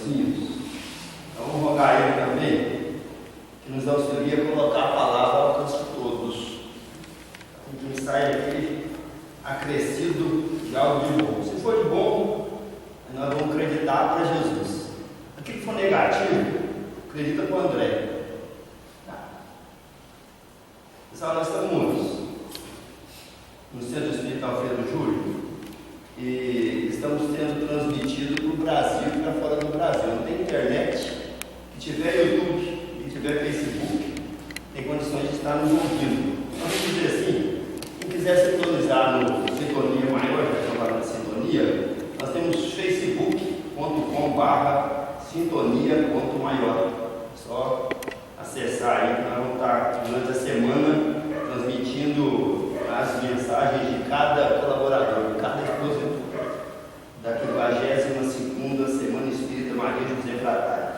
filhos. Então vamos rogar a Ele também, que nos auxilie a colocar a palavra ao alcance de todos, e que saia aqui acrescido de algo de bom. Se for de bom, nós vamos acreditar para Jesus. Aquilo que for negativo, acredita para o André. Pessoal, nós estamos no Centro Espiritual Feira do Júlio e estamos sendo transmitido para o Brasil e para fora do Brasil. Não tem internet, que tiver YouTube, que tiver Facebook, tem condições de estar nos ouvindo. Então, vamos dizer assim, quem quiser sintonizar no Sintonia Maior, que é chamada de Sintonia, nós temos facebook.com/sintonia.maior. Só acessar aí, nós vamos estar durante a semana transmitindo as mensagens de cada colaborador, de cada expositor da 52ª Semana Espírita Maria José Fratai,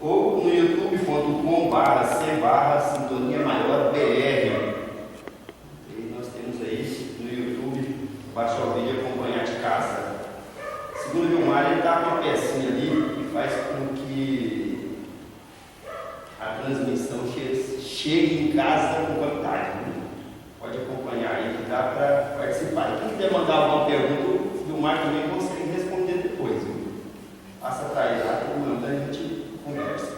ou no youtube.com/sintonia maior BR. E nós temos aí no YouTube, baixar o vídeo e acompanhar de casa. Segundo o Vilmar, ele está com uma pecinha ali que faz com que a transmissão chegue em casa com qualidade. Pode acompanhar aí, que dá para participar. E quem quiser mandar alguma pergunta, o Vilmar também consegue responder depois. Passa para ele lá, que ele manda, a gente conversa.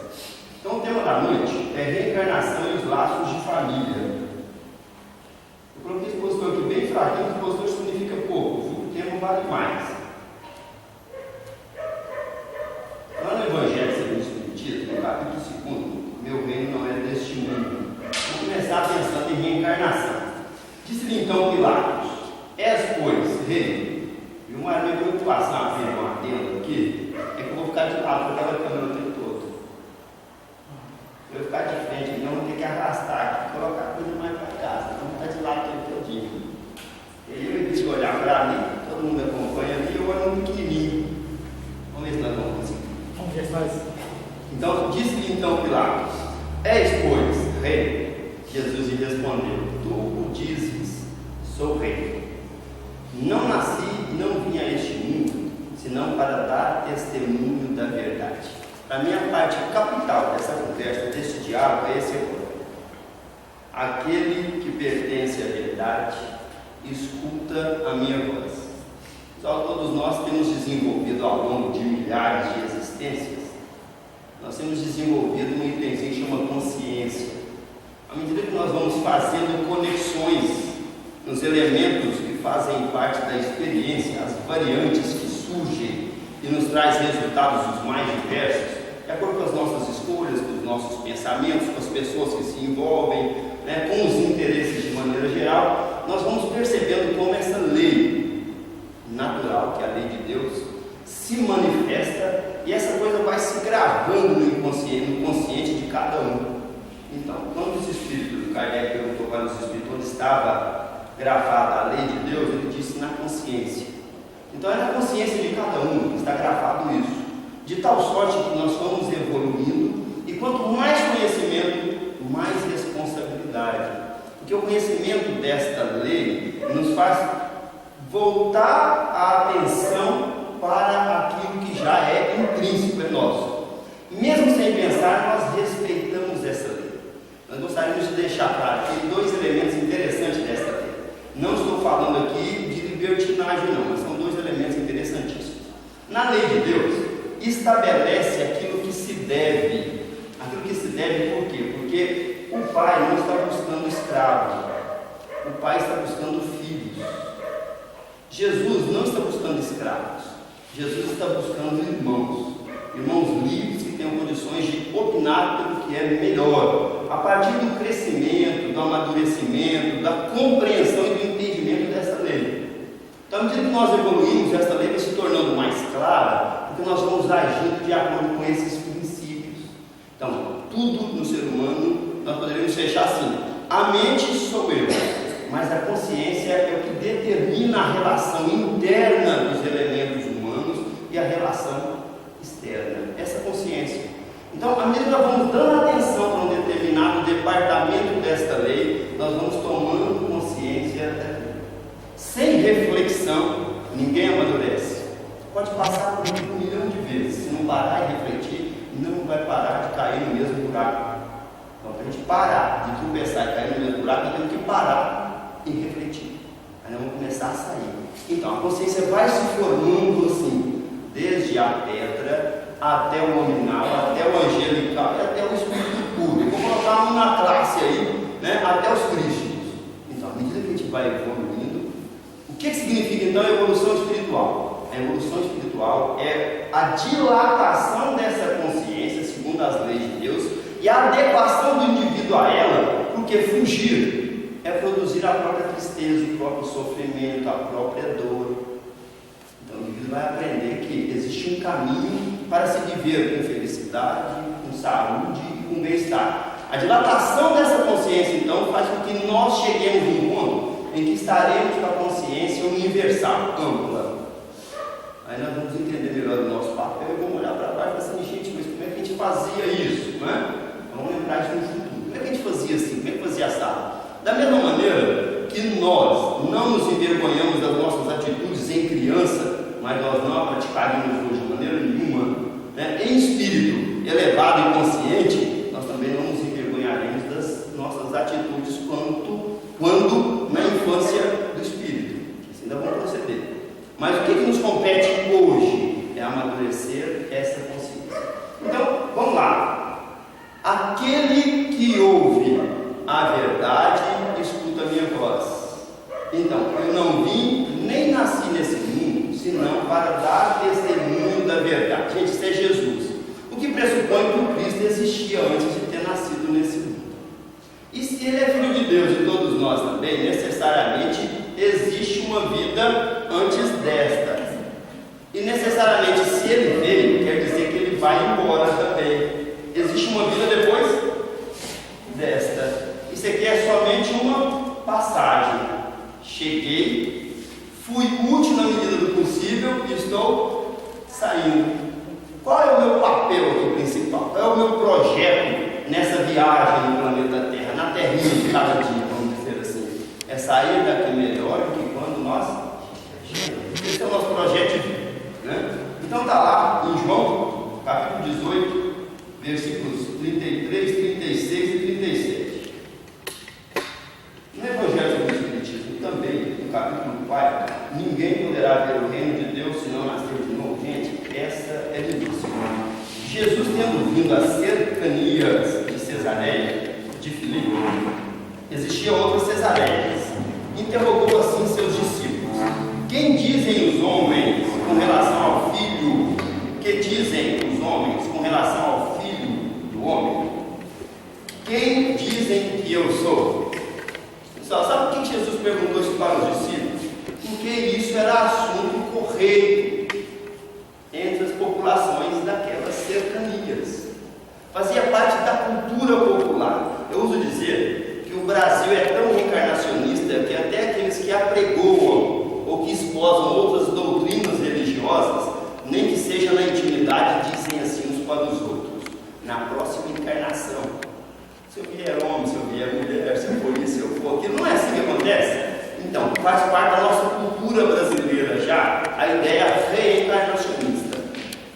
Então o tema da noite é reencarnação e os laços de família. Eu coloquei esse expositor aqui bem fraquinho, expositor significa pouco, o tema vale mais. Lá no Evangelho segundo o Espiritismo, no capítulo 2, meu reino não é deste mundo. Vamos começar pensando em reencarnação. Disse-lhe então Pilatos: és, pois, rei? E uma minha preocupação, uma atento aqui, é que eu vou ficar de lado com aquela câmera o tempo todo. Eu vou ficar de frente, então eu vou ter que arrastar aqui, colocar a coisa mais para casa, não vou ficar de lado o tempo todinho. E aí eu disse olhar para mim, todo mundo acompanha ali, eu olho um pequenininho. Vamos ver se nós vamos conseguir. Vamos ver se nós. Então, disse-lhe então Pilatos: és, pois, rei? Jesus lhe respondeu: tu o dizes, sou rei. Não nasci e não vim a este mundo, senão para dar testemunho da verdade. Para mim, a parte capital dessa conversa, desse diálogo, é esse aqui. Aquele que pertence à verdade, escuta a minha voz. Só todos nós temos desenvolvido ao longo de milhares de existências, nós temos desenvolvido um itemzinho que chama consciência. À medida que nós vamos fazendo conexões nos elementos que fazem parte da experiência, as variantes que surgem e nos traz resultados os mais diversos, de acordo com as nossas escolhas, com os nossos pensamentos, com as pessoas que se envolvem, com os interesses de maneira geral, nós vamos percebendo como essa lei natural, que é a lei de Deus, se manifesta e essa coisa vai se gravando no consciente de cada um. Então, quando os espíritos, Kardec perguntou para os espíritos onde estava gravada a lei de Deus, ele disse na consciência. Então é na consciência de cada um que está gravado isso, de tal sorte que nós vamos evoluindo e quanto mais conhecimento, mais responsabilidade, porque o conhecimento desta lei nos faz voltar a atenção para aquilo que já é intrínseco em nós. Mesmo sem pensar, nós respeitamos essa lei. Nós gostaríamos de deixar claro que tem dois elementos interessantes desta lei. Não estou falando aqui de libertinagem não, mas são dois elementos interessantíssimos. Na lei de Deus, estabelece aquilo que se deve. Aquilo que se deve por quê? Porque o pai não está buscando escravos, o pai está buscando filhos. Jesus não está buscando escravos, Jesus está buscando irmãos livres que tenham condições de opinar pelo que é melhor, a partir do crescimento, do amadurecimento, da compreensão e do entendimento dessa lei. Então, à medida que nós evoluímos, essa lei vai se tornando mais clara, porque nós vamos agindo de acordo com esses princípios. Então, tudo no ser humano, nós poderíamos fechar assim: a mente sou eu, mas a consciência é o que determina a relação interna dos elementos humanos e a relação externa, essa consciência. Então, à medida que nós vamos dando atenção para um determinado departamento desta lei, nós vamos tomando consciência daquilo. Sem reflexão, ninguém amadurece. pode passar por ele 1 milhão de vezes, se não parar e refletir, não vai parar de cair no mesmo buraco. Então, para a gente parar de tropeçar e cair no mesmo buraco, nós temos que parar e refletir. Aí nós vamos começar a sair. Então, a consciência vai se formando assim, desde a tetra até o nominal, até o angelical e até o espírito puro. Eu vou colocar uma classe aí, né, até os crísticos. Então, à medida que a gente vai evoluindo, o que significa então a evolução espiritual? A evolução espiritual é a dilatação dessa consciência, segundo as leis de Deus, e a adequação do indivíduo a ela, porque fugir é produzir a própria tristeza, o próprio sofrimento, a própria dor. Então o indivíduo vai aprender que existe um caminho para se viver com felicidade, com saúde e com bem-estar. A dilatação dessa consciência, então, faz com que nós cheguemos num ponto em que estaremos com a consciência universal, ampla. Aí nós vamos entender melhor o nosso papel e vamos olhar para baixo e falar assim, gente, mas como é que a gente fazia isso? Não é? Vamos lembrar disso no futuro. Como é que a gente fazia assim? Como é que fazia assado? Da mesma maneira que nós não nos envergonhamos das nossas atitudes em criança, mas nós não a praticaríamos hoje de maneira nenhuma, né? Em espírito elevado e consciente, nós também não nos envergonharemos das nossas atitudes quando na infância do espírito. Assim ainda vamos proceder. Mas o que nos compete hoje é amadurecer essa consciência. Então, vamos lá. Aquele que ouve a verdade escuta a minha voz. Então, eu não vim nem nasci nesse mundo, senão para dar testemunho da verdade. Gente, isso é Jesus. O que pressupõe que o Cristo existia antes de ter nascido nesse mundo. E se ele é filho de Deus e todos nós também, necessariamente existe uma vida antes desta. E necessariamente, se ele veio, quer dizer que ele vai embora também. Existe uma vida depois desta. Isso aqui é somente uma passagem. Cheguei, fui útil na medida do possível e estou saindo. Qual é o meu papel aqui principal? Qual é o meu projeto nessa viagem no planeta Terra, na terrinha de cada dia, vamos dizer assim? É sair daqui melhor do que quando nós chegamos. Esse é o nosso projeto de vida, né? Então está lá em João, capítulo 18, versículos 33, 36 e 37. No Evangelho do Espiritismo também, no capítulo 4, ninguém poderá ver o reino de Deus se não nascer de novo. Gente, essa é belíssima. Jesus, tendo vindo às cercanias de Cesareia de Filipe, existiam outras Cesareias, interrogou assim seus discípulos: quem dizem os homens com relação ao Filho? Que dizem os homens com relação ao Filho do homem? Quem dizem que eu sou? Pessoal, sabe por que Jesus perguntou isso para os discípulos? Porque isso era assunto correto entre as populações daquelas cercanias. Fazia parte da cultura popular. Eu uso dizer que o Brasil é tão reencarnacionista que até aqueles que apregoam ou que esposam outras doutrinas religiosas, nem que seja na intimidade, dizem assim uns para os outros: na próxima encarnação, se eu vier homem, se eu vier mulher, se eu for isso, se eu for aquilo. Não é assim que acontece? Então, faz parte da nossa cultura brasileira já a ideia reencarnacionista.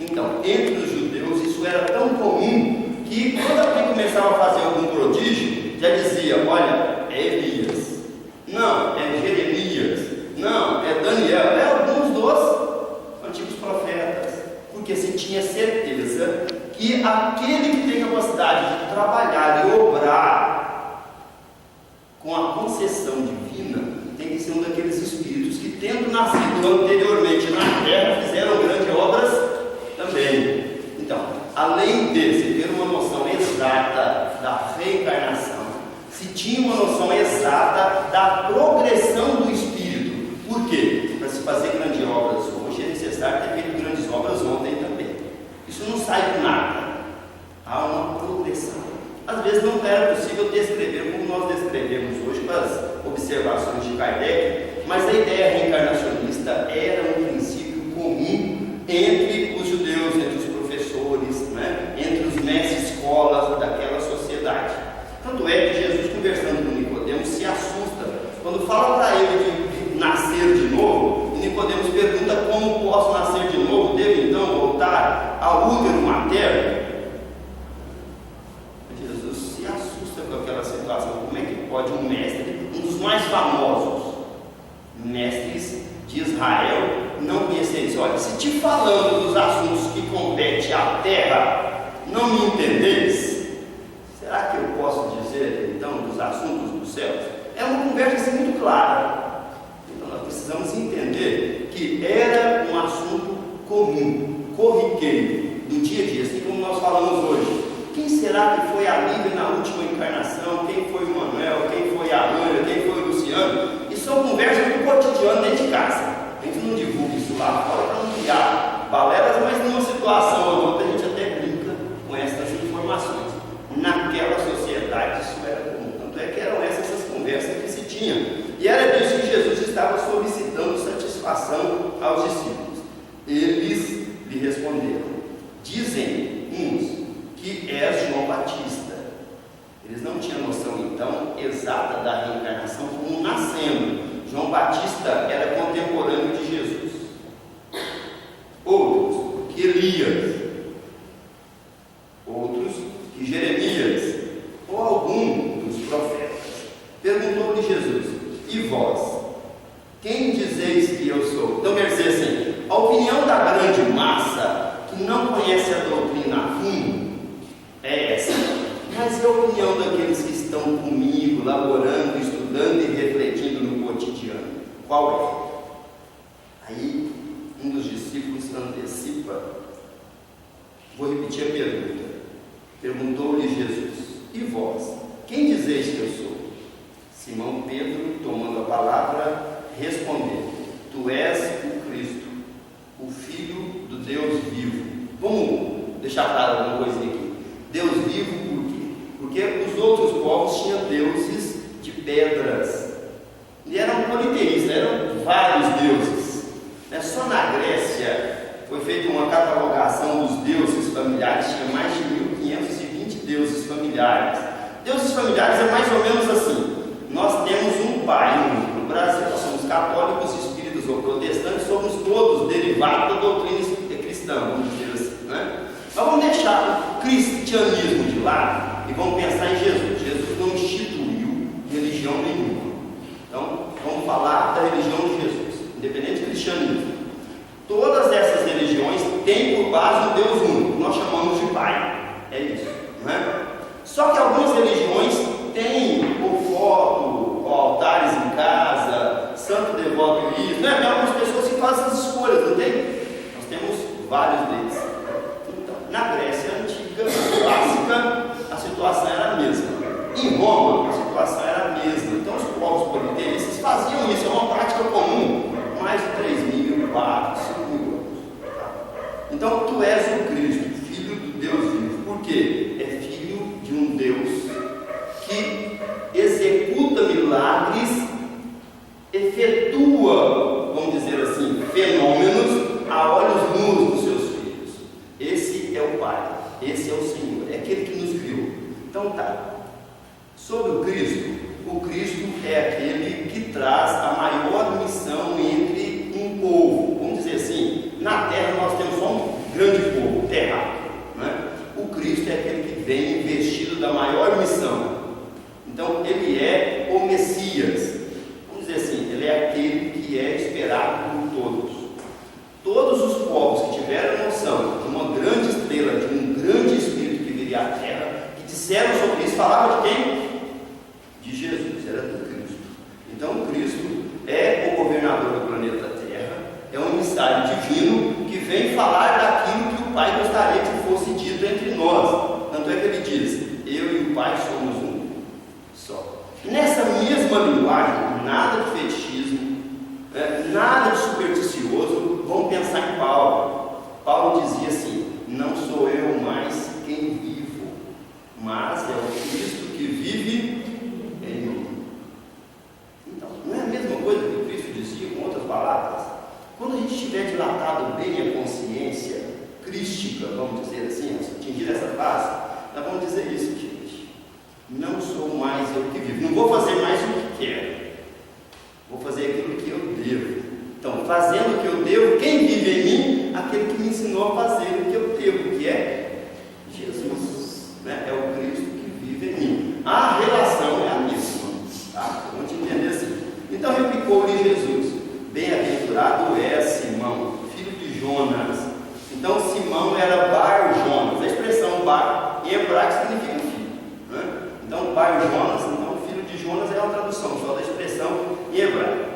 Então, entre os judeus isso era tão comum que quando alguém começava a fazer algum prodígio, já dizia: olha, é Elias, não, é Jeremias, não, é Daniel, é alguns dos antigos profetas, porque se tinha certeza que aquele que tem capacidade de trabalhar e obrar com a concessão divina tem que ser um daqueles espíritos que, tendo nascido anteriormente na terra, fizeram grandes obras também. Então, além de se ter uma noção exata da reencarnação, se tinha uma noção exata da progressão do espírito. Por quê? Para se fazer grandes obras hoje é necessário ter feito grandes obras ontem também. Isso não sai do nada. Há uma progressão. Às vezes não era possível descrever como nós descrevemos hoje com as observações de Kardec, mas a ideia reencarnacionista era um princípio comum entre os judeus, entre os professores, né? Entre os mestres escolas daquela sociedade. Tanto é que Jesus, conversando com Nicodemos, se assusta quando fala para ele de nascer de novo. E Nicodemos pergunta: como posso nascer de novo? materno, Jesus se assusta com aquela situação. Como é que pode um mestre, um dos mais famosos mestres de Israel, não conhecer isso? Olha, se te falando dos assuntos que compete à terra, não me entendeis, será que eu posso dizer então dos assuntos dos céus? É uma conversa assim muito clara. Então nós precisamos entender que era um assunto comum, corriqueiro, do dia a dia, assim como nós falamos hoje. Quem será que foi a Lívia na última encarnação? Quem foi o Manuel? Quem foi a Ângela? Quem foi o Luciano? Isso são conversas do cotidiano dentro de casa. A gente não divulga isso lá fora para não criar balelas, mas numa situação ou outra a gente até brinca com essas informações. Naquela sociedade isso era comum. Tanto é que eram essas conversas que se tinham. E era disso que Jesus estava solicitando satisfação aos discípulos. Eles lhe responderam: dizem uns que és João Batista. Eles não tinham noção então exata da reencarnação como nascendo. João Batista era contemporâneo de Jesus. Outros que Elias, outros que Jeremias, ou algum dos profetas. Perguntou-lhe Jesus: e vós, quem dizeis que eu sou? Então quer dizer assim, a opinião da grande massa que não conhece a doutrina a fundo é essa. Mas e a opinião daqueles que estão comigo, laborando, estudando e refletindo no cotidiano? Qual é? Aí um dos discípulos antecipa. Vou repetir a pergunta. Perguntou-lhe Jesus: e vós, quem dizeis que eu sou? Simão Pedro, tomando a palavra, respondeu: tu és o Cristo, o Filho do Deus vivo. Vamos deixar claro alguma coisa aqui. Deus vivo por quê? Porque os outros povos tinham deuses de pedras. E eram politeístas, eram vários deuses. Só na Grécia foi feita uma catalogação dos deuses familiares, tinha mais de 1520 deuses familiares. Deuses familiares é mais ou menos assim. Nós temos um pai único. No Brasil nós somos católicos, espíritas ou protestantes, somos todos derivados da doutrina cristã, vamos dizer assim, né? Mas vamos deixar o cristianismo de lado e vamos pensar em Jesus. Jesus não instituiu religião nenhuma. Então, vamos falar da religião de Jesus, independente do cristianismo. Todas essas religiões têm por base um Deus único, nós chamamos de Pai. É isso, não é? Só que algumas religiões têm por foto, altares em casa, santo devoto e isso, né? Tem algumas pessoas que fazem essas escolhas, não tem? Nós temos vários deles. Então, na Grécia antiga, clássica, a situação era a mesma. Em Roma, a situação era a mesma. Então, os povos politeístas faziam isso, é uma prática comum, mais de 3.000, 4.000, 5.000 anos. Então, tu és o Cristo, Filho do Deus vivo. Por quê? É filho de um Deus que executa milagres, efetua, vamos dizer assim, fenômenos a olhos nus dos seus filhos. Esse é o Pai, esse é o Senhor, é aquele que nos criou. Então tá, sobre o Cristo é aquele que traz a maior missão entre um povo. Vamos dizer assim, na terra nós temos só um grande povo, terráqueo, né? O Cristo é aquele que vem investido da maior missão. Então ele é o Messias. Vamos dizer assim, ele é aquele que é esperado por todos. Todos os povos que tiveram noção de uma grande estrela, de um grande Espírito que viria à terra, que disseram sobre isso, falavam de quem? De Jesus, era do Cristo. Então o Cristo é o governador do planeta Terra, é um emissário divino que vem falar daquilo que o Pai gostaria que fosse dito entre nós. Tanto é que ele diz: eu e o Pai somos um só. Nessa mesma linguagem, nada de fetichismo, nada de supersticioso. Vamos pensar em Paulo. Paulo dizia assim: não sou eu mais quem vivo, mas é o Cristo que vive em mim. Então, não é a mesma coisa que o Cristo dizia, com outras palavras? Quando a gente tiver dilatado bem a consciência crística, vamos dizer assim, atingir essa fase, nós vamos dizer isso, gente: não sou mais eu que vivo, não vou fazer mais o que quero, vou fazer aquilo que eu devo. Então, fazendo o que eu devo, quem vive em mim? Aquele que me ensinou a fazer o que eu devo, que é pai Jonas, então o filho de Jonas é uma tradução só da expressão em hebraico.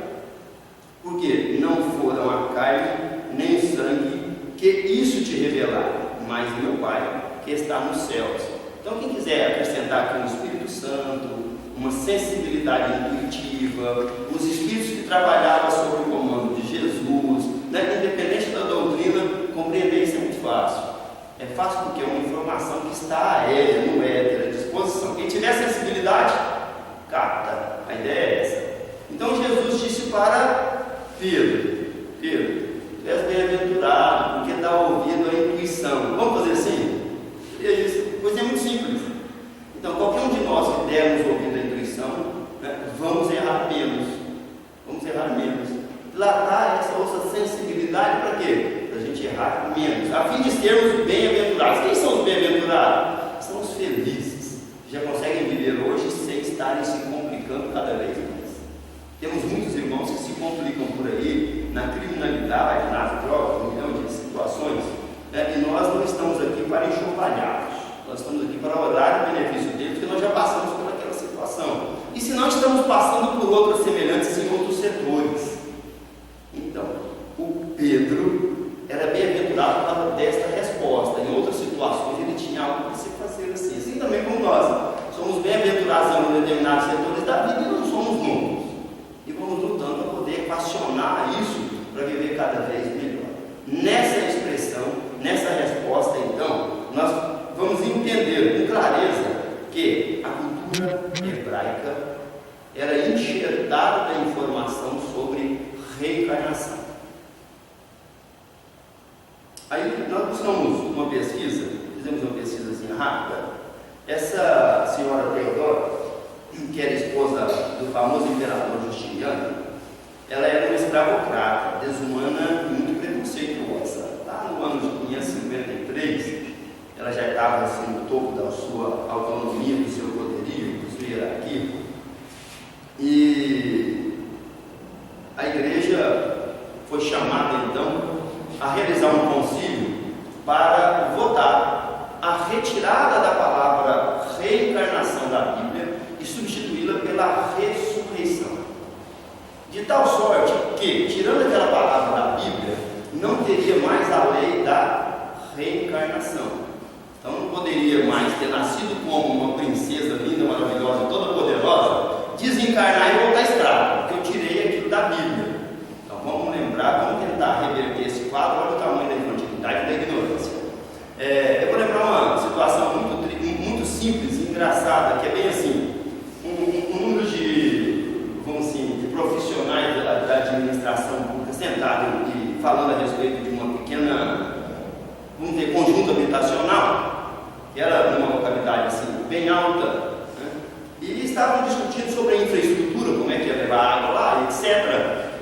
Por quê? Não foram a carne nem o sangue que isso te revelaram, mas meu Pai que está nos céus. Então quem quiser acrescentar aqui um Espírito Santo, uma sensibilidade intuitiva, os Espíritos que trabalhavam sob o comando de Jesus, né? Independente da doutrina, compreender isso é muito fácil. É fácil porque é uma informação que está aérea, no éter, à disposição. Quem tiver sensibilidade, capta. A ideia é essa. Então Jesus disse para Pedro, tu és bem-aventurado, porque dá ouvido à intuição. Vamos fazer assim? Pois é muito simples. Então, qualquer um de nós que dermos ouvido à intuição, né, vamos errar menos. Tratar essa nossa sensibilidade para quê? Para a gente errar menos, a fim de sermos bem-aventurados. Quem são os bem-aventurados? São os felizes, que já conseguem viver hoje sem estarem se complicando cada vez mais. Temos muitos irmãos que se complicam por aí, na criminalidade, nas drogas, em milhão de situações, né? E nós não estamos aqui para enxovalhá-los, nós estamos aqui para orar em benefício deles, porque nós já passamos por aquela situação. E se não estamos passando por outras semelhantes em outros setores. Então, o Pedro era bem-aventurado por causa desta resposta. Em outras situações ele tinha algo para se fazer assim. Assim também como nós somos bem-aventurados em determinados setores da vida e não somos números. E vamos lutando para poder equacionar isso para viver cada vez melhor. Nessa expressão, nessa resposta, então, nós vamos entender com clareza que a cultura hebraica era enxertada da informação sobre reencarnação. Aí nós buscamos uma pesquisa, fizemos uma pesquisazinha rápida. Essa senhora Teodora, que era esposa do famoso imperador Justiniano, ela era uma escravocrata, desumana e muito preconceituosa. Lá no ano de 553, ela já estava assim, no topo da sua autonomia, do seu poderio, da sua hierarquia. E a igreja foi chamada então a realizar um concílio para votar a retirada da palavra reencarnação da Bíblia e substituí-la pela ressurreição. De tal sorte que, tirando aquela palavra da Bíblia, não teria mais a lei da reencarnação. Então não poderia mais ter nascido como uma princesa linda, maravilhosa e toda poderosa, desencarnar e voltar escravo, porque eu tirei aquilo da Bíblia. Então vamos lembrar, vamos tentar reverter esse quadro. Olha o tamanho da infantilidade e da ignorância. Eu vou lembrar uma situação muito simples e engraçada, que é bem assim, um número de, vamos assim, de profissionais da administração pública sentados e falando a respeito de uma pequena, vamos dizer, conjunto habitacional, que era numa localidade assim, bem alta, né? E estavam discutindo sobre a infraestrutura, como é que ia levar água lá, etc.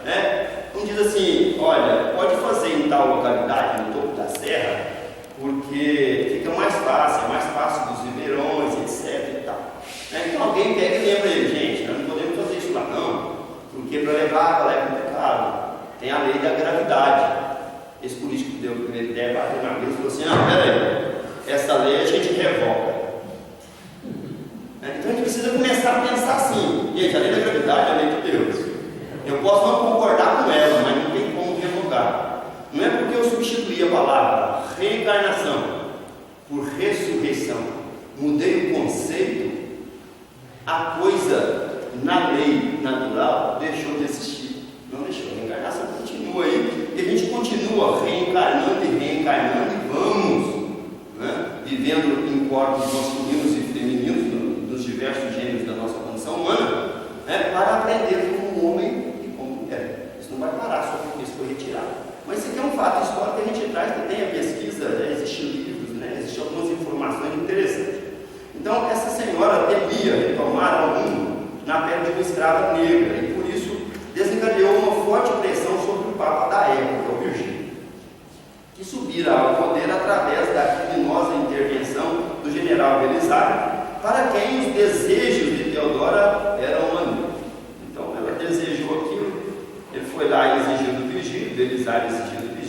Né? Um diz assim, olha, pode fazer em tal localidade, no topo da serra, porque fica mais fácil, é mais fácil dos ribeirões, etc. E tal. Né? Então alguém pega e lembra ele, gente, nós não podemos fazer isso lá não, porque para levar água lá é complicado, tem a lei da gravidade. Esse político que deu a primeira ideia, bateu na mesa e falou assim, não, peraí, essa lei a gente revoga. Então a gente precisa começar a pensar assim, gente, a lei da gravidade é a lei de Deus. Eu posso não concordar com ela, mas não tem como revogar. Não é porque eu substituí a palavra reencarnação por ressurreição, mudei o conceito, a coisa na lei natural deixou de existir. Não deixou, a reencarnação continua aí, e a gente continua reencarnando e vamos, né, vivendo em corpos masculinos e femininos, nos diversos gêneros da nossa condição humana, né, para aprender como homem e como mulher. Isso não vai parar só porque isso foi retirado. Mas isso aqui é um fato histórico que a gente traz, que tem a pesquisa, né, existem livros, né, existem algumas informações interessantes. Então, essa senhora temia retomar ao mundo na pele de uma escrava negra, e por isso desencadeou uma forte pressão sobre o Papa da época, o Virgílio, que subira ao poder através da criminosa intervenção do general Belisário, para quem os desejos de Teodora eram maníacos. Então, ela desejou aquilo, ele foi lá e exigiu do Virgílio, Belisário exigiu do Virgílio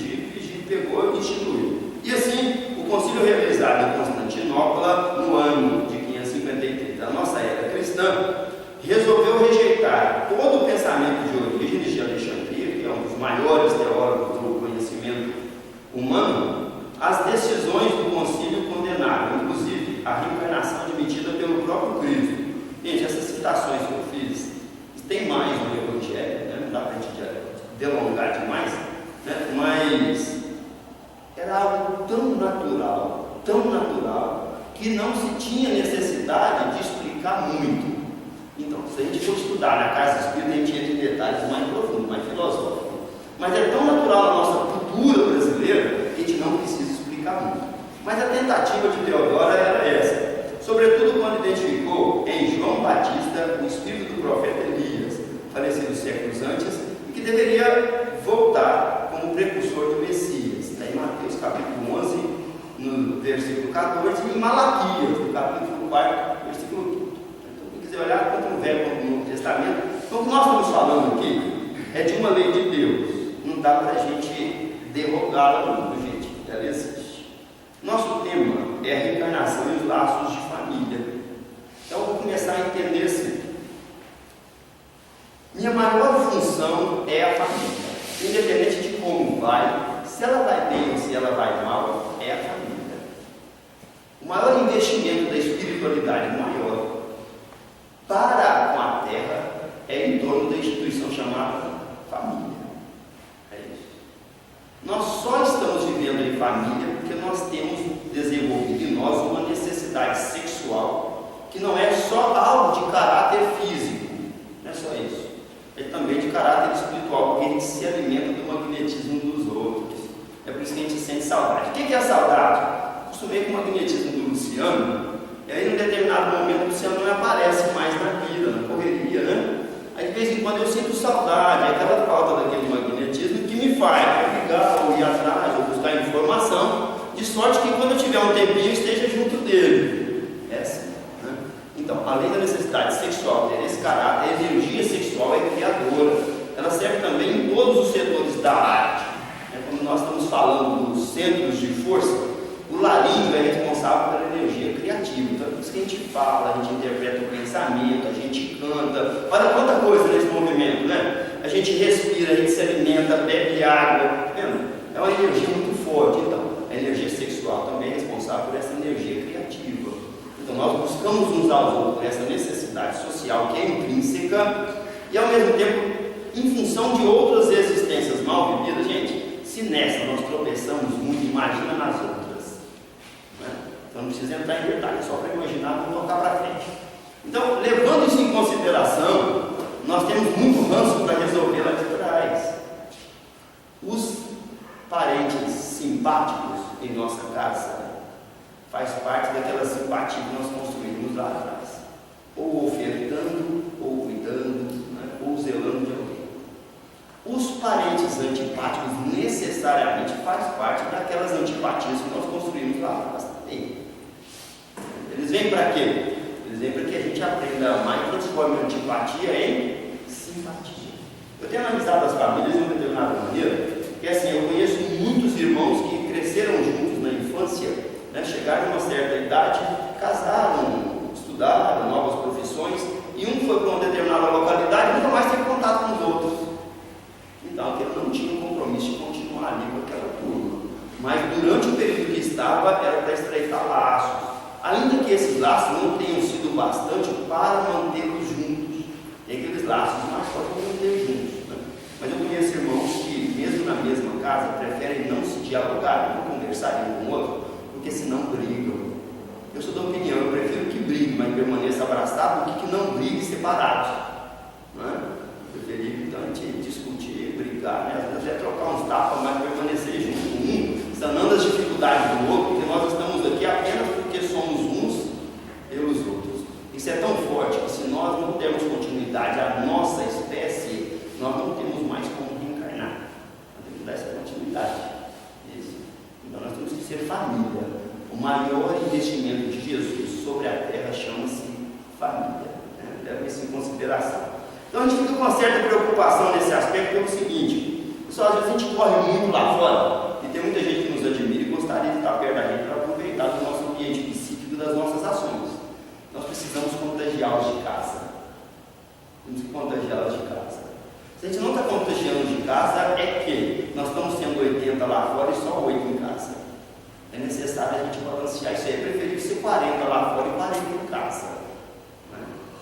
pegou e instituiu. E assim, o concílio realizado em Constantinopla no ano de 553 da nossa era cristã, resolveu rejeitar todo o pensamento de Orígenes de Alexandria, que é um dos maiores teólogos do conhecimento humano, as decisões do concílio condenaram, inclusive, a reencarnação admitida pelo próprio Cristo. Gente, essas citações que eu fiz, tem mais no Evangelho, né? Não dá para a gente delongar demais, né? Mas era algo tão natural, que não se tinha necessidade de explicar muito. Então, se a gente for estudar na casa espírita, a gente entra em detalhes mais profundos, mais filosóficos. Mas é tão natural a nossa cultura brasileira que a gente não precisa explicar muito. Mas a tentativa de Teodora era essa, sobretudo quando identificou em João Batista o espírito do profeta Elias, falecido séculos antes, e que deveria voltar como precursor do Messias. Está em Mateus capítulo 11, no versículo 14, e em Malaquias, no capítulo 4, versículo 15. Então, quem quiser olhar, tanto no Velho quanto no Novo Testamento, então o que nós estamos falando aqui é de uma lei de Deus. Não dá para a gente derrogá-la muito, gente. Ela existe. Nosso tema é a reencarnação e os laços de família. Então eu vou começar a entender assim. Minha maior função é a família. Independente de como vai, se ela vai bem ou se ela vai mal, é a família. O maior investimento da espiritualidade maior para com a Terra é em torno da instituição chamada família. É isso. Nós só estamos vivendo em família porque nós temos desenvolvido em nós uma necessidade sexual que não é só algo de caráter físico, não é só isso, é também de caráter espiritual, porque a gente se alimenta do magnetismo dos outros. É por isso que a gente sente saudade. O que é a saudade? Acostumei com o magnetismo do Luciano, e aí, em um determinado momento, o Luciano não aparece mais na vida, na correria, né? Aí, de vez em quando, eu sinto saudade, aquela falta daquele magnetismo que me faz ligar, ou ir atrás, ou buscar informação, de sorte que, quando eu tiver um tempinho, esteja junto dele. É assim, né? Então, além da necessidade sexual ter esse caráter, a energia sexual é criadora. Ela serve também em todos os setores da arte. Quando nós estamos falando dos centros de força, o laríngeo é responsável pela energia criativa. Então, por isso que a gente fala, a gente interpreta o pensamento, a gente canta. Olha quanta coisa nesse movimento, né? A gente respira, a gente se alimenta, bebe água. Tá vendo? É uma energia muito forte. Então, a energia sexual também é responsável por essa energia criativa. Então, nós buscamos uns aos outros por essa necessidade social que é intrínseca e, ao mesmo tempo, em função de outras existências mal vividas, gente, se nessa nós tropeçamos muito, imagina nas outras. Então não precisa entrar em detalhes, só para imaginar, vamos tocar para frente. Então, levando isso em consideração, nós temos muito ranço para resolver lá de trás. Os parentes simpáticos em nossa casa faz parte daquela simpatia que nós construímos lá atrás, ou ofertando, ou cuidando, né? Ou zelando de alguém. Os parentes antipáticos necessariamente faz parte daquelas antipatias que nós construímos lá atrás também. Eles vêm para quê? Eles vêm para que a gente aprenda a amar e transforme a antipatia em simpatia. Eu tenho analisado as famílias de uma determinada maneira, que assim, eu conheço muitos irmãos que cresceram juntos na infância, né, chegaram a uma certa idade, casaram, estudaram novas profissões, e um foi para uma determinada localidade e nunca mais teve contato com os outros. Então, ele não tinha um compromisso de continuar ali com aquela turma. Mas durante o período que estava, era para estreitar laços. Ainda que esses laços não tenham sido bastante para mantê-los juntos. Tem aqueles laços mais só para manter juntos. Né? Mas eu conheço irmãos que, mesmo na mesma casa, preferem não se dialogar, não conversar um com o outro, porque senão brigam. Eu sou da opinião, eu prefiro que brigue, mas permaneça abraçado, do que não brigue separados. Não é? Eu preferi, então, a gente discutir, brigar, né? Às vezes é trocar uns tapas, mas permanecer junto com um, sanando as dificuldades do outro, porque nós estamos aqui apenas porque somos uns pelos outros. Isso é tão forte que, se nós não temos continuidade à nossa espécie, nós não temos mais como reencarnar. Nós temos que dar essa continuidade. Isso. Então nós temos que ser família. O maior investimento de Jesus sobre a terra chama-se família. Né? Leva isso em consideração. Então a gente fica com uma certa preocupação nesse aspecto pelo seguinte: pessoal, às vezes a gente corre muito lá fora e tem muita gente que nos admira e gostaria de estar perto da gente para aproveitar do nosso ambiente psíquico e das nossas ações. Nós precisamos contagiá-los de casa. contagiá-los de casa. Se a gente não está contagiando de casa, é que nós estamos tendo 80 lá fora e só 8 em casa. É necessário a gente balancear isso aí. É preferível ser 40 lá fora e 40 em casa.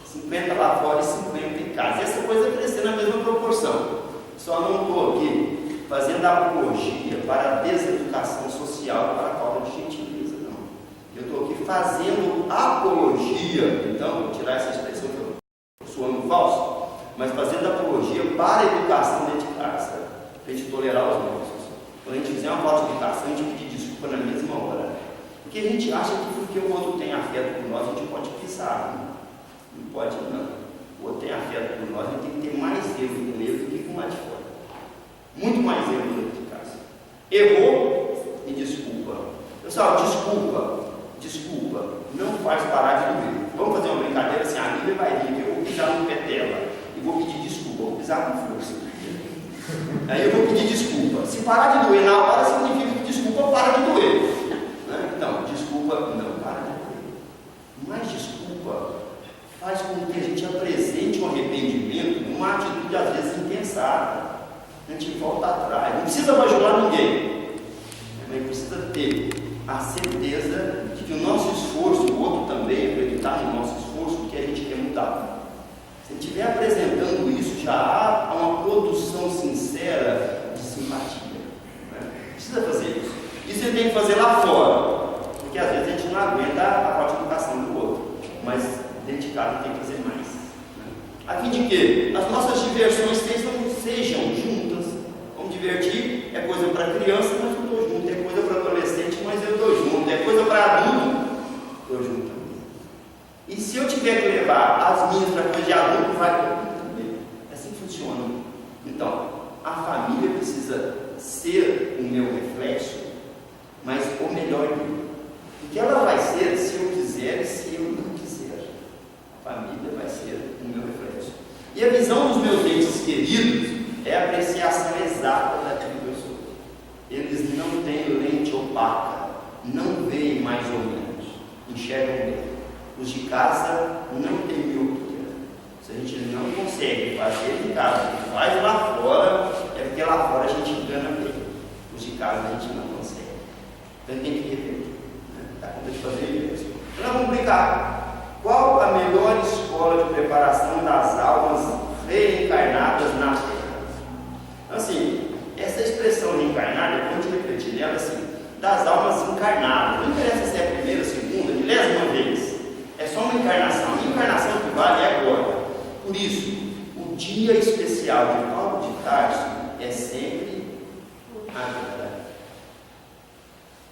50 lá fora e 50 em casa. E essa coisa crescer na mesma proporção. Só não estou aqui fazendo apologia para a deseducação social para a falta de gentileza, não. Eu estou aqui fazendo apologia, então, vou tirar essa expressão que eu estou soando falso, mas fazendo apologia para a educação dentro de casa, para a gente tolerar os nossos. Quando a gente fizer uma falta de educação, a gente pedir desculpa na mesma hora. Porque a gente acha que porque o outro tem afeto por nós, a gente pode pisar. Não pode, não. O outro tem afeto por nós, a gente tem que ter mais erro com ele do que com lá de fora. Muito mais erro dentro de casa. Errou e desculpa. Pessoal, desculpa, não faz parar de doer. Vamos fazer uma brincadeira assim, a Bíblia vai vir, eu vou pisar no pé dela e vou pedir desculpa, vou pisar com força. Aí eu vou pedir desculpa. Se parar de doer na hora, significa que desculpa para de doer. Né? Então, desculpa não para de doer. Mas desculpa faz com que a gente apresente um arrependimento numa atitude às vezes impensada. A gente volta atrás. Não precisa bajular ninguém, mas precisa ter a certeza de que o nosso esforço, o outro também acreditar no nosso esforço, que a gente quer mudar. Se a gente estiver apresentando isso, já há uma produção sincera de simpatia. Né? Precisa fazer isso. Isso ele tem que fazer lá fora, porque às vezes a gente não aguenta a falta de educação do outro, mas dentro de casa tem que fazer mais. Né? A fim de que as nossas diversões sejam juntas. Vamos divertir, é coisa para criança, mas eu estou junto, é coisa para adolescente, mas eu estou junto, é coisa para adulto, estou junto também. E se eu tiver que levar as minhas para coisa de adulto, vai também. É assim que funciona. Então, a família precisa ser o meu reflexo, mas o melhor dele. Porque ela vai ser se eu quiser e se eu não quiser. A família vai ser o meu reflexo. E a visão dos meus entes queridos é a apreciação exata daquilo que eu sou. Eles não têm lente opaca, não veem mais ou menos, enxergam bem. Os de casa não têm miopia. Se a gente não consegue fazer de casa, faz lá fora, é porque lá fora a gente engana bem. Os de casa a gente não consegue. Então tem que rever. Está com de fazer isso. Então vamos brincar. Qual a melhor escola de preparação das almas reencarnadas na Terra? Assim, essa expressão reencarnada, quando a gente refletir nela, assim, das almas encarnadas, não interessa se é a primeira, segunda, milésima vez, é só uma encarnação. A encarnação que vale é agora. Por isso, o dia especial de Paulo de Tarso é sempre agora.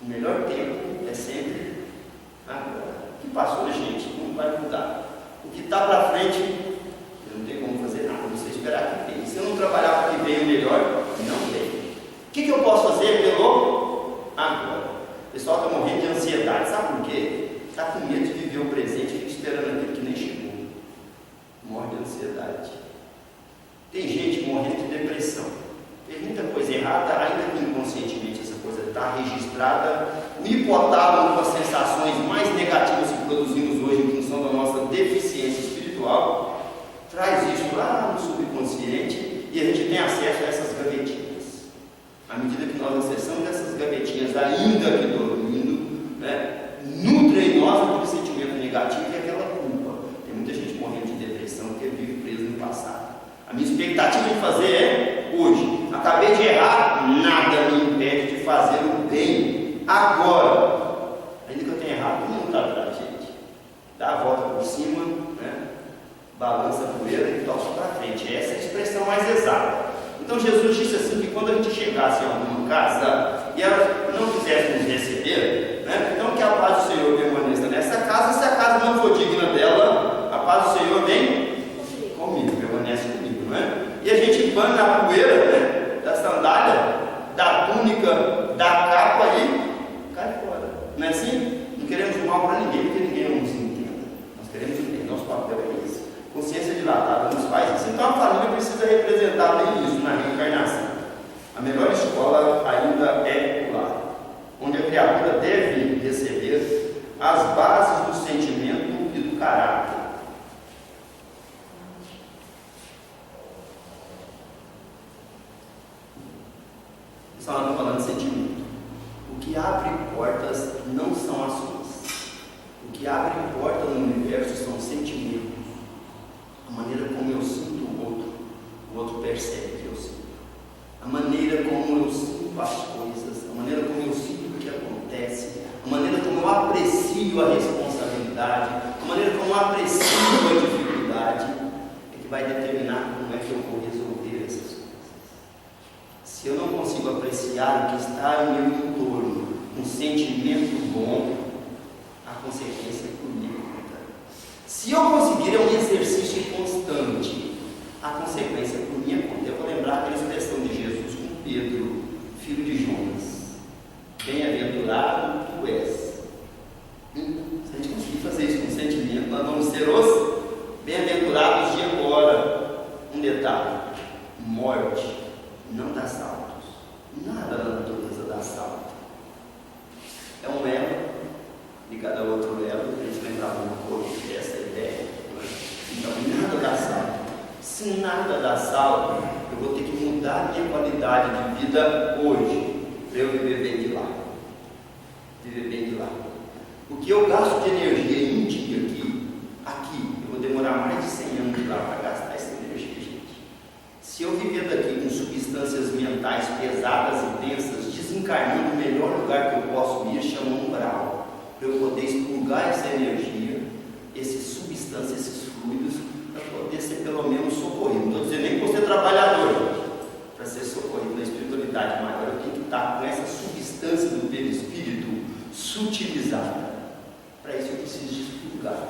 O melhor tempo é sempre agora. O que passou, gente, não vai mudar. O que está para frente, eu não tenho como fazer nada, não sei esperar que venha. Se eu não trabalhar para que venha o melhor, não vem. O que eu posso fazer pelo agora? O pessoal está morrendo de ansiedade, sabe por quê? Está com medo de viver o presente e fica esperando aquilo que nem chegou. Morre de ansiedade. Tem gente morrendo de depressão. Tem muita coisa errada, ainda que inconscientemente essa coisa está registrada. O hipotálamo com as sensações mais negativas que produzimos hoje em função da nossa deficiência espiritual traz isso lá no subconsciente e a gente tem acesso a essas gavetinhas. À medida que nós acessamos essas gavetinhas, ainda que dormindo, né, nutrem em nós aquele sentimento negativo e aquela culpa. Tem muita gente morrendo de depressão porque vive preso no passado. A minha expectativa de fazer é hoje. Acabei de errar, nada me impede de fazer o bem agora. Ainda que eu tenha errado, todo mundo está atrás, gente. Dá a volta por cima, né? Balança a poeira e toca para frente. Essa é a expressão mais exata. Então Jesus disse assim que quando a gente chegasse em alguma casa e ela não quisesse nos receber, né? Então que a paz do Senhor permaneça nessa casa. Se a casa não for digna dela, a paz do Senhor vem comigo, permanece comigo, não é? E a gente bana na poeira, né, da sandália, da túnica, da capa e cai fora. Não é assim? Não queremos o mal para ninguém, porque ninguém nos entenda. Nós queremos entender, nosso papel é esse. Consciência dilatada nos faz isso. Então a família precisa representar bem isso na reencarnação. A melhor escola ainda é o lar, onde a criatura deve receber as bases do sentimento e do caráter. que abre porta no universo são sentimentos. A maneira como eu sinto o outro percebe que eu sinto. A maneira como eu sinto as coisas, a maneira como eu sinto o que acontece, a maneira como eu aprecio a responsabilidade, a maneira como eu aprecio a dificuldade, é que vai determinar como é que eu vou resolver essas coisas. Se eu não consigo apreciar o que está em meu entorno, um sentimento bom, a consequência é por minha conta. Se eu conseguir, é um exercício constante, a consequência é por minha conta. Eu vou lembrar aquela expressão de Jesus com Pedro, filho de Jonas: bem-aventurado tu és. Se a gente conseguir fazer isso com sentimento, nós vamos ser os bem-aventurados de agora. Um detalhe: morte não dá saltos. Nada na natureza dá salto. É um elo ligado a outro elo. A gente lembrava um pouco dessa ideia. Então, nada dá salto. Se nada dá salto, eu vou ter que mudar a minha qualidade de vida hoje para eu viver bem de lá. Viver bem de lá. O que eu gasto de energia em um dia aqui, eu vou demorar mais de 100 anos de lá para gastar essa energia, gente. Se eu viver daqui com substâncias mentais pesadas e densas, desencarnando o melhor lugar que eu posso ir, chama umbral, para eu poder expurgar essa energia, essas substâncias, esses fluidos, para poder ser pelo menos socorrido. Não estou dizendo nem para ser trabalhador, gente. Para ser socorrido na espiritualidade maior, eu tenho que estar com essa substância do perispírito sutilizada. Para isso eu preciso de expurgar.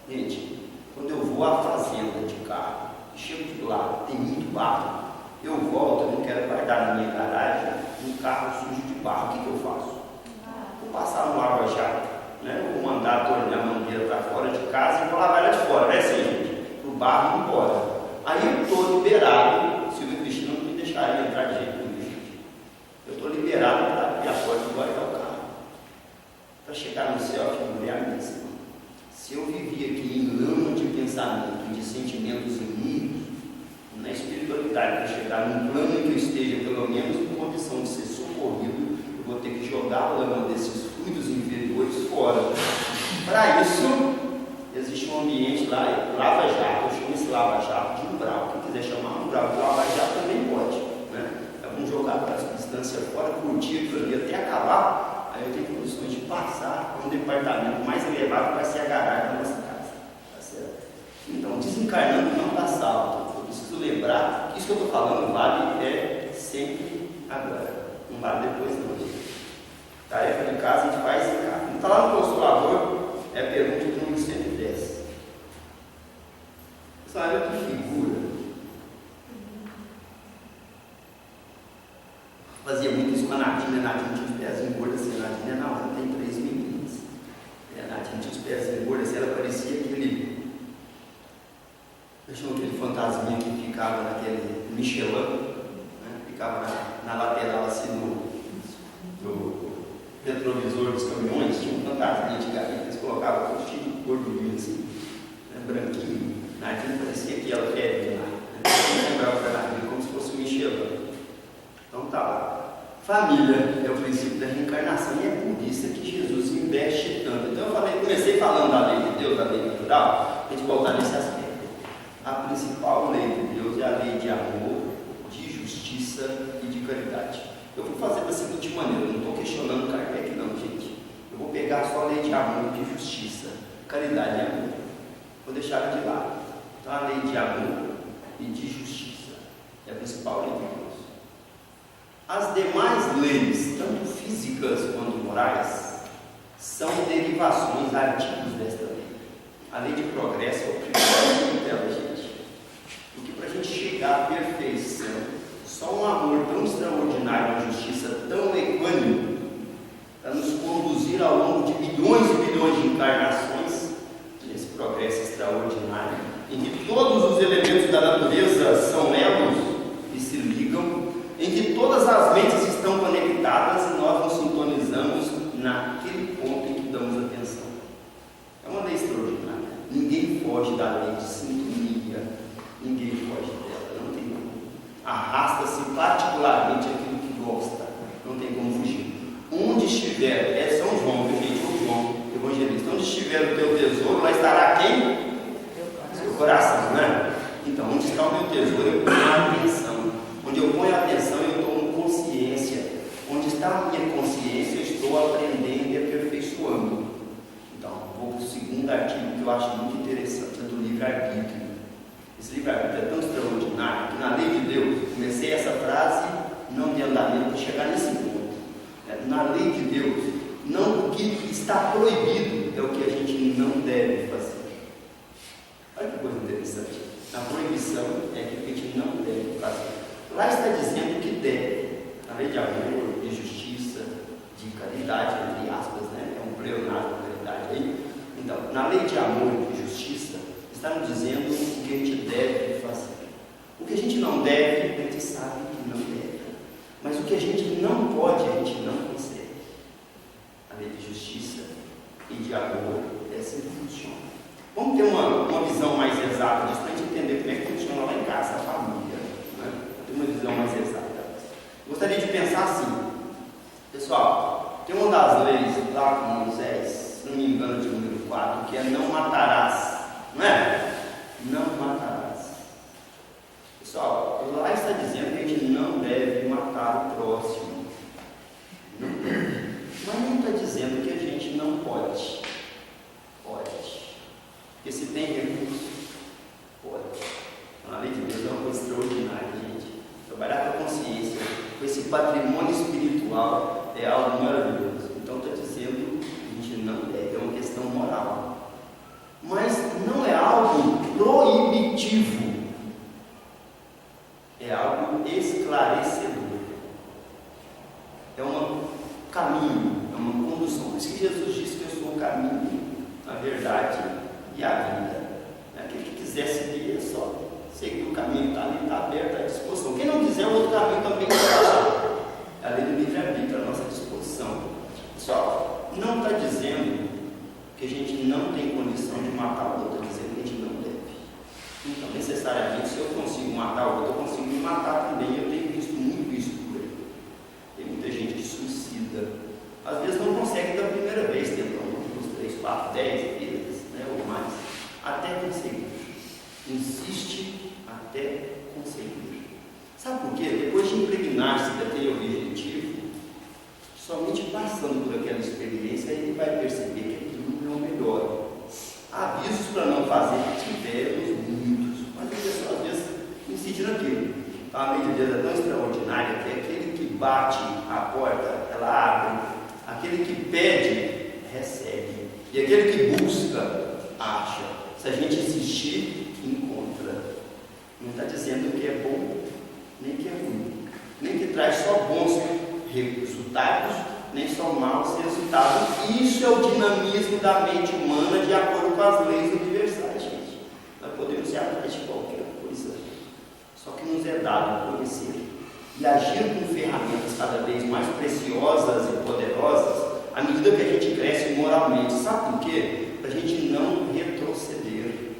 Gente, quando eu vou à fazenda de carro, chego de lá, tem muito barro, eu volto, eu não quero guardar na minha garagem um carro sujo de barro. O que eu faço? Vou passar no água jato, né? Vou mandar tornear a mangueira para fora de casa e vou lavar ela de fora, né, assim, gente? Para o barro ir embora. Aí eu estou liberado, se o meu destino não me deixaria entrar de jeito nenhum, gente. Eu estou liberado para abrir a porta e guardar o carro. Para chegar no céu, que mulher é a mesma. Se eu vivi aqui em lama de pensamento e de sentimentos imundos, na espiritualidade, para chegar num plano em que eu esteja pelo menos em condição de ser socorrido, eu vou ter que jogar a lama desses fluidos inferiores fora. Para isso, existe um ambiente lá, lava-jato, eu chamo esse lava-jato de umbral. Quem quiser chamar umbral de lava-jato também pode, né? Vamos jogar aquela substância fora, curtir aquilo ali até acabar. Aí eu tenho condições de passar para um departamento mais elevado, para ser a garagem da nossa casa. Tá certo? Então, desencarnando não dá salto. Eu preciso lembrar que isso que eu estou falando vale sempre agora. Não vale depois não, gente. Tarefa de casa a gente faz em casa. Não está lá no Consolador, é a pergunta de número 110. Essa área que figura. Fazia muito isso com a Nadine. A Nadine tinha os pezinhos gordos assim. A Nadine não, tem 3 meninas. A Nadine tinha os pezinhos gordos assim. Ela parecia aquele. Eu chamo aquele fantasminha que ficava naquele Michelin, né? Ficava na lateral assim do retrovisor dos caminhões. Tinha um fantasminha antigamente. Eles colocavam todo cheio de gordurinha assim, né? Branquinho. A Nadine parecia que ela queria lá. Eu lembrava da Nadine como se fosse o Michelin. Então tá lá. Família é o princípio da reencarnação e é por isso que Jesus investe tanto. Então eu comecei falando da lei de Deus, da lei natural, a gente voltar nesse aspecto. A principal lei de Deus é a lei de amor, de justiça e de caridade. Eu vou fazer da seguinte maneira, eu não estou questionando Kardec não, gente. Eu vou pegar só a lei de amor e de justiça, caridade e amor. Vou deixar ela de lado. Então a lei de amor e de justiça é a principal lei de Deus. As demais leis, tanto físicas quanto morais, são derivações, artigos desta lei. A lei de progresso é o primeiro dela, gente. Porque para a gente chegar à perfeição, só um amor tão extraordinário, uma justiça tão equânime, para nos conduzir ao longo de bilhões e bilhões de encarnações, nesse progresso extraordinário, em que todos os elementos da natureza são elos e se ligam, em que todas as mentes estão conectadas e nós nos sintonizamos naquele ponto em que damos atenção. É uma lei extraordinária. Ninguém foge da lei de sintonia, ninguém foge dela, não tem como. Arrasta-se particularmente aquilo que gosta, não tem como fugir. Onde estiver, é São João, viu, gente? Ô João, evangelista. Onde estiver o teu tesouro, lá estará quem? Seu coração, né? Então, onde está o meu tesouro, eu ponho a atenção. Onde eu ponho a atenção, eu tomo consciência. Onde está a minha consciência, eu estou aprendendo e aperfeiçoando. Então, vou para o segundo artigo que eu acho muito interessante, é do livre-arbítrio. Esse livre-arbítrio é tão extraordinário que na lei de Deus, comecei essa frase não de andamento para chegar nesse ponto. Na lei de Deus, não o que está proibido é o que a gente não deve fazer. Olha que coisa interessante. Na proibição é que a gente não deve fazer. Lá está dizendo que deve. Na lei de amor, de justiça, de caridade, entre aspas, né? É um pleonasmo de caridade aí. Então, na lei de amor e de justiça, está nos dizendo o que a gente deve fazer. O que a gente não deve, a gente sabe que não deve. Mas o que a gente não pode, a gente não consegue. A lei de justiça e de amor é assim que funciona. Vamos ter uma visão mais exata disso, para a gente entender como é que funciona lá em casa, a família. Né? Ter uma visão mais exata. Gostaria de pensar assim, pessoal, tem uma das leis lá com Moisés, se não me engano, de número 4, que é não matarás, não é? Não matarás. Pessoal, lá está dizendo que a gente não deve matar o próximo. Não deve. Mas não está dizendo que a gente não pode. Pode. Porque se tem recurso, pode. A lei de Deus é uma coisa extraordinária, gente. Trabalhar com a consciência, com esse patrimônio espiritual, é algo maravilhoso. Então está dizendo que a gente não deve, é uma questão moral. Mas não é algo proibitivo. É algo esclarecedor. É um caminho, é uma condução. Por isso que Jesus disse que eu sou o caminho, a verdade e a vida. Aquele que quiser seguir é só seguir o caminho, está ali, está aberto à disposição. Quem não quiser, o outro caminho também está lá. É a lei do livre-arbítrio, à nossa disposição. Pessoal, não está dizendo que a gente não tem condição de matar o outro, está dizendo que a gente não deve. Então, necessariamente, se eu consigo matar o outro, eu consigo me matar também. Eu tenho visto muito isso por aí. Tem muita gente que suicida. Às vezes não consegue da primeira vez, tenta 1, 2, 3, 4, 10 vezes, né, ou mais, até conseguir. Insiste até conseguir. Sabe por quê? Depois de impregnar-se daquele objetivo, somente passando por aquela experiência, ele vai perceber que aquilo não é o melhor. Avisos para não fazer tivemos muitos, mas a pessoa às vezes insiste naquilo. A lei de Deus é tão extraordinária que aquele que bate a porta, ela abre, aquele que pede, recebe, e aquele que busca, acha. Se a gente insistir, encontra. Não está dizendo que é bom, nem que é ruim, nem que traz só bons resultados, nem só maus resultados. Isso é o dinamismo da mente humana de acordo com as leis universais, gente. Nós podemos ir atrás de qualquer coisa, só que nos é dado conhecer e agir com ferramentas cada vez mais preciosas e poderosas à medida que a gente cresce moralmente. Sabe por quê? Para a gente não retroceder,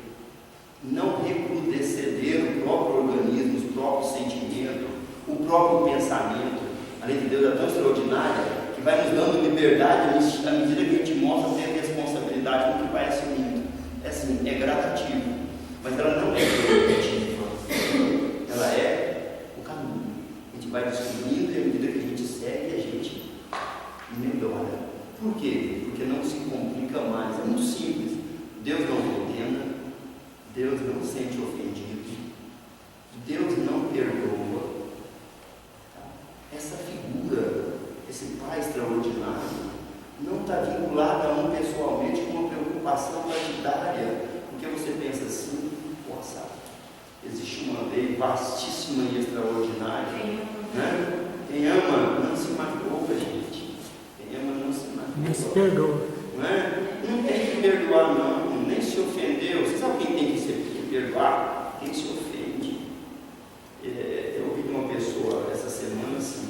não recrudescer o próprio organismo, os próprios sentimentos, o próprio pensamento. A lei de Deus é tão extraordinária que vai nos dando liberdade à medida que a gente mostra ter responsabilidade no que vai assumindo. É assim, é gradativo, mas ela não é proibitiva. Ela é o caminho. A gente vai descobrindo e à medida que a gente segue, a gente melhora. Por quê? Porque não se complica mais. É muito simples. Deus não condena, Deus não se sente ofendido, Deus não perdoa. Essa figura, esse Pai extraordinário, não está vinculado a um pessoalmente com uma preocupação partidária, porque você pensa assim, poxa, existe uma lei vastíssima e extraordinária, né? Quem ama não se magoa, gente. Quem ama não se magoa. Não se perdoa. Não é? Não tem que perdoar, não, nem se ofendeu. Você sabe quem tem que se perdoar? Quem se ofende. Eu ouvi de uma pessoa essa semana assim: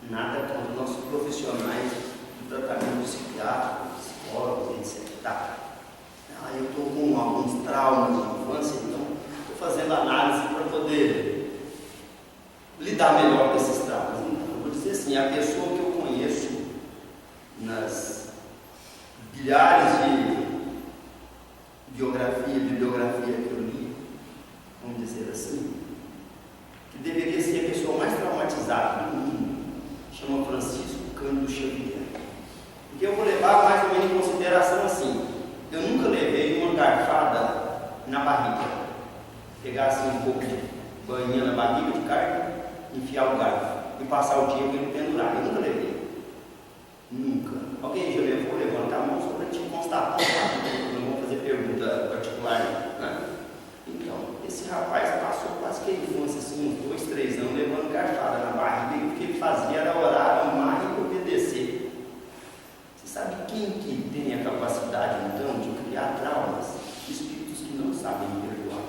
nada contra os nossos profissionais do tratamento psiquiátrico, psicólogos, etc. Eu estou com alguns traumas de infância, então estou fazendo análise para poder lidar melhor com esses traumas. Então, eu vou dizer assim: a pessoa que eu conheço milhares de bibliografia que eu li, vamos dizer assim, que deveria ser a pessoa mais traumatizada do mundo, chama Francisco Cândido Xavier. Porque eu vou levar mais ou menos em consideração assim, eu nunca levei uma garfada na barriga, pegar assim um pouco de bainha na barriga de carne, enfiar o garfo e passar o dia com ele pendurar. Eu nunca levei. Nunca. Alguém já levou? Levantar a mão só para te constatar. Não vou fazer pergunta particular, né? Então, esse rapaz passou quase que a infância, assim, uns 2, 3 anos, levando garfada na barriga, e o que ele fazia era orar, amar e obedecer. Você sabe quem que tem a capacidade, então, de criar traumas? Espíritos que não sabem perdoar,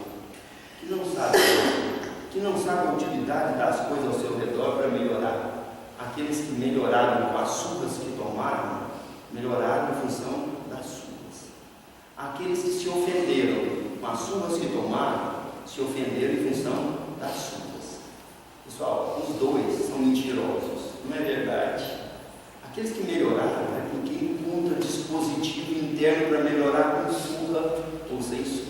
que não sabem a utilidade das coisas ao seu redor para melhorar. Aqueles que melhoraram com as surras que tomaram, melhoraram em função das surras. Aqueles que se ofenderam com as surras que tomaram, se ofenderam em função das surras. Pessoal, os dois são mentirosos, não é verdade? Aqueles que melhoraram é porque encontram dispositivo interno para melhorar com surra ou sem surra.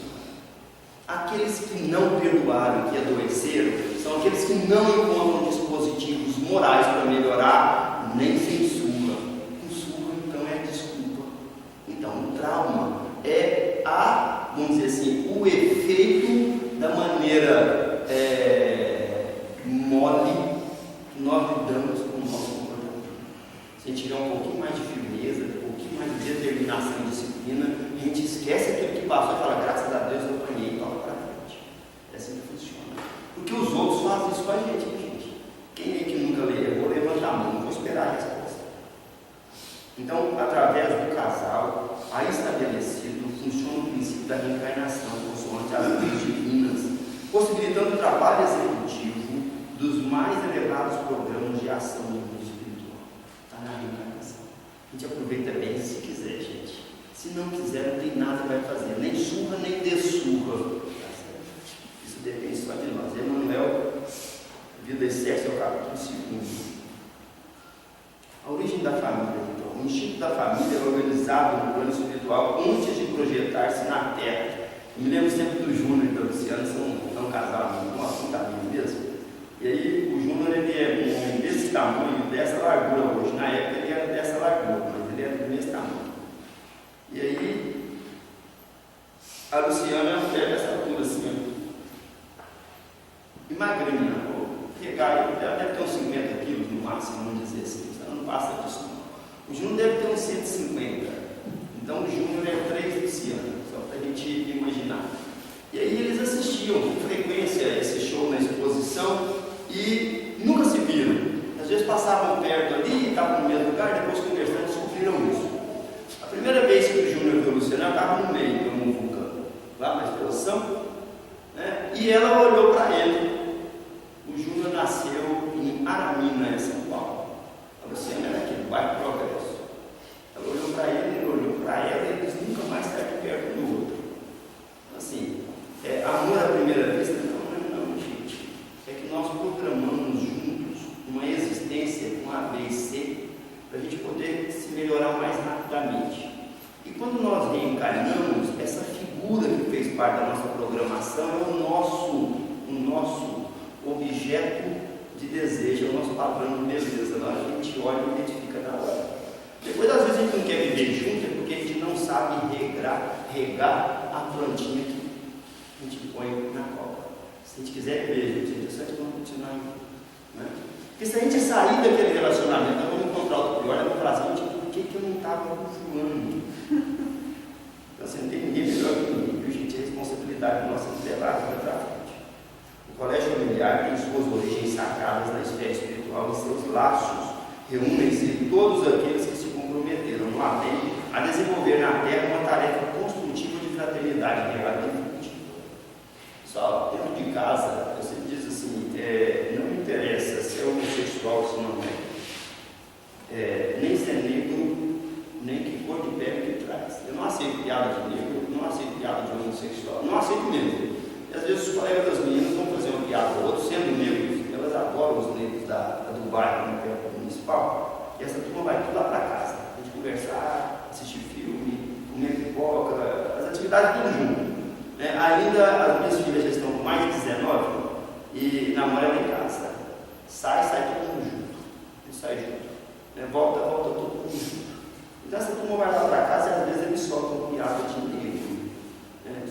Aqueles que não perdoaram e que adoeceram são aqueles que não encontram dispositivos morais para melhorar, nem sem surra. Com surra, então, é desculpa. Então, o trauma é vamos dizer assim, o efeito da maneira mole que nós lidamos com o nosso comportamento. Se a gente tiver um pouquinho mais de firmeza, um pouquinho mais de determinação e disciplina, a gente esquece aquilo que passou e fala, graças a Deus eu apanhei e toca para frente. É assim que funciona. Porque os outros fazem isso com a gente, gente. Quem é que nunca levou, levanta a mão, não vou esperar a resposta. Então, através do casal, aí estabelecido, funciona o princípio da reencarnação, consoante as leis divinas, possibilitando o trabalho executivo dos mais elevados programas de ação do mundo espiritual. Está na reencarnação. A gente aproveita bem se quiser, gente. Se não quiser, não tem nada que vai fazer, nem surra, nem dessurra. Isso depende só de nós. Emmanuel, Vida e Sexo, é o capítulo 2. A origem da família, então. O instinto da família é organizado no plano espiritual antes de projetar-se na Terra. Eu me lembro sempre do Júnior e da Luciana, são casados, um caminho mesmo. E aí, o Júnior, ele é um homem desse tamanho, dessa largura hoje. Na época, ele era dessa largura, mas ele era do mesmo tamanho. E aí, a Luciana é uma mulher dessa altura, assim, e magrinha, ela deve ter uns 50 quilos no máximo, vamos dizer assim, ela não passa disso não. O Júnior deve ter uns 150, então o Júnior é 3 Luciana, só para a gente imaginar. E aí eles assistiam com frequência esse show na exposição e nunca se viram. Às vezes passavam perto ali, estavam no mesmo lugar, depois conversando, descobriram isso. A primeira vez que o Júnior viu a Luciana, ela estava no meio, como um vulcão, lá na exposição, né? E ela olhou para ele. O Júnior nasceu em Aramina, em São Paulo. A Luciana era aqui, no bairro Progresso. Ela olhou para ele olhou para ela, e eles nunca mais estavam perto do outro. Assim, amor à primeira vista? Não, gente. É que nós programamos juntos uma existência com A, B e C, para a gente poder se melhorar mais rapidamente. E quando nós reencarnamos, essa figura que fez parte da nossa programação é o nosso objeto de desejo, é o nosso padrão de beleza. A gente olha e identifica na hora. Depois, às vezes, a gente não quer viver junto, é porque a gente não sabe regar a plantinha que a gente põe na copa. Se a gente quiser viver junto, é só a gente não continuar indo, né? Porque se a gente sair daquele relacionamento, nós vamos encontrar outro pior, nós vamos falar assim, por que eu não estava voando? Então, assim, não tem ninguém melhor que ninguém, viu, gente? É responsabilidade nossa de levar para frente. O colégio familiar tem suas origens sagradas na esfera espiritual e seus laços reúnem-se todos aqueles que se comprometeram no além a desenvolver na Terra uma tarefa construtiva de fraternidade real e definitiva. Só dentro de casa, você diz assim, não me interessa se é homossexual ou se não é, nem se é negro, nem que cor de pele que traz. Eu não aceito piada de negro, não aceito piada de homossexual, não aceito mesmo. E às vezes os colegas das meninas vão fazer uma piada ou outra, sendo negros, elas adoram os negros do bairro, no campo municipal, e essa turma vai tudo lá para casa, a gente conversar, assistir filme, atividade tudo junto. Ainda as minhas filhas já estão com mais de 19 e namoram em casa. Sai todo mundo junto. Sai junto. Volta todo mundo junto. Então essa turma vai lá para casa e às vezes eles soltam piada de negro.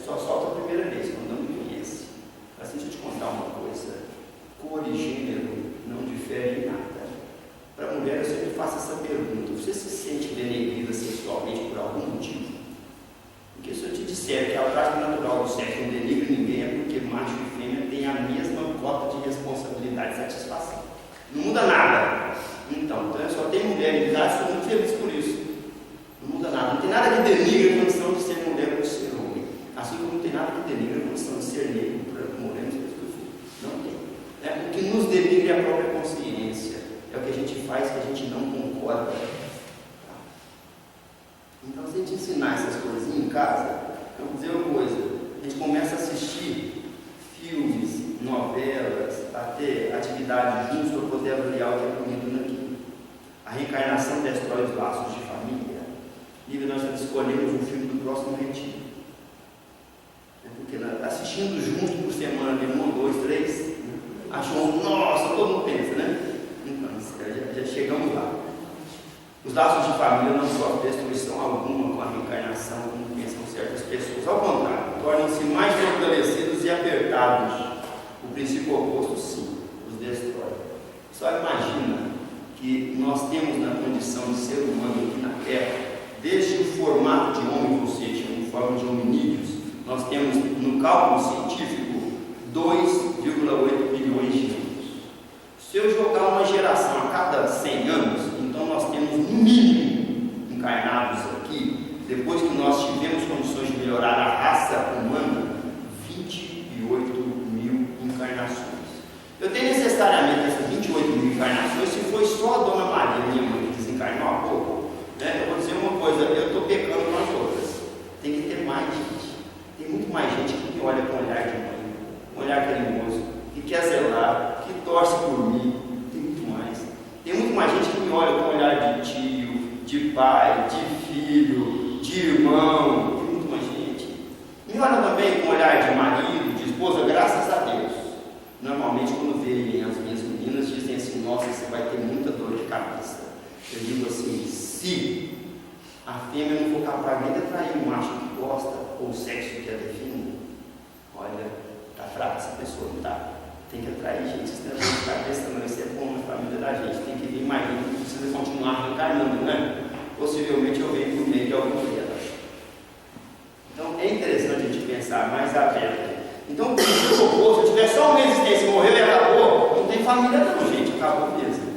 Só solta a primeira vez, quando não me conhece. Assim, deixa eu te contar uma coisa. Cor e gênero não diferem em nada. Para a mulher eu sempre faço essa pergunta. Você se sente denegrida sexualmente por algum motivo? Porque se eu te disser que a prática natural do sexo não denigre ninguém, é porque macho e fêmea têm a mesma cota de responsabilidade e satisfação. Não muda nada. Então eu só tenho mulher em casa, sou muito feliz por isso. Não muda nada. Não tem nada que denigre a condição de ser mulher ou de ser homem. Assim como não tem nada que denigre a condição de ser negro, branco, moreno, não tem. O que nos denigre é a própria consciência. É o que a gente faz que a gente não concorda. Então, se a gente ensinar essas coisinhas em casa, eu vou dizer uma coisa: a gente começa a assistir filmes, novelas, até atividades juntos para poder avaliar o que é bonito naquilo. A reencarnação destrói os laços de família. E nós escolhemos o filme do próximo retiro. Porque assistindo juntos por semana, 1, 2, 3, achou, nossa, todo mundo pensa, né? Então, já chegamos lá. Os laços de família não sofrem destruição alguma com a reencarnação, como pensam certas pessoas. Ao contrário, tornam-se mais fortalecidos e apertados. O princípio oposto, sim, os destrói. Só imagina que nós temos na condição de ser humano aqui na Terra, desde o formato de homem, ou seja, em forma de hominídeos, nós temos no cálculo científico 2,8 bilhões de anos. Se eu jogar uma geração a cada 100 anos, então nós temos no mínimo encarnados aqui, depois que nós tivemos condições de melhorar a raça humana, 28 mil encarnações. Eu tenho necessariamente essas 28 mil encarnações, se foi só a Dona Maria, minha mãe, que desencarnou há pouco, eu vou dizer uma coisa, eu estou pecando com as outras. Tem que ter mais gente. Tem muito mais gente que me olha com um olhar de mãe, um olhar carinhoso, que quer zelar, que torce por mim. Tem muito mais. Tem muito mais gente que me olha com um olhar de tio, de pai, de filho, de irmão. Tem muito mais gente. Me olha também com um olhar de marido, de esposa, graças a Deus. Normalmente, quando veem as minhas meninas, dizem assim: nossa, você vai ter muita dor de cabeça. Eu digo assim: se a fêmea não for capaz nem de atrair um macho que gosta, ou o sexo que a define, olha, está fraca essa pessoa, não está? Tem que atrair gente, senão não dor de cabeça, não, isso é bom na família da gente, tem que vir mais gente, que precisa continuar reencarnando, né? Possivelmente eu venho por meio de alguma delas. Então é interessante a gente pensar mais aberto. Então, se eu tiver só uma existência, morreu e acabou, não tem família não, gente, acabou mesmo.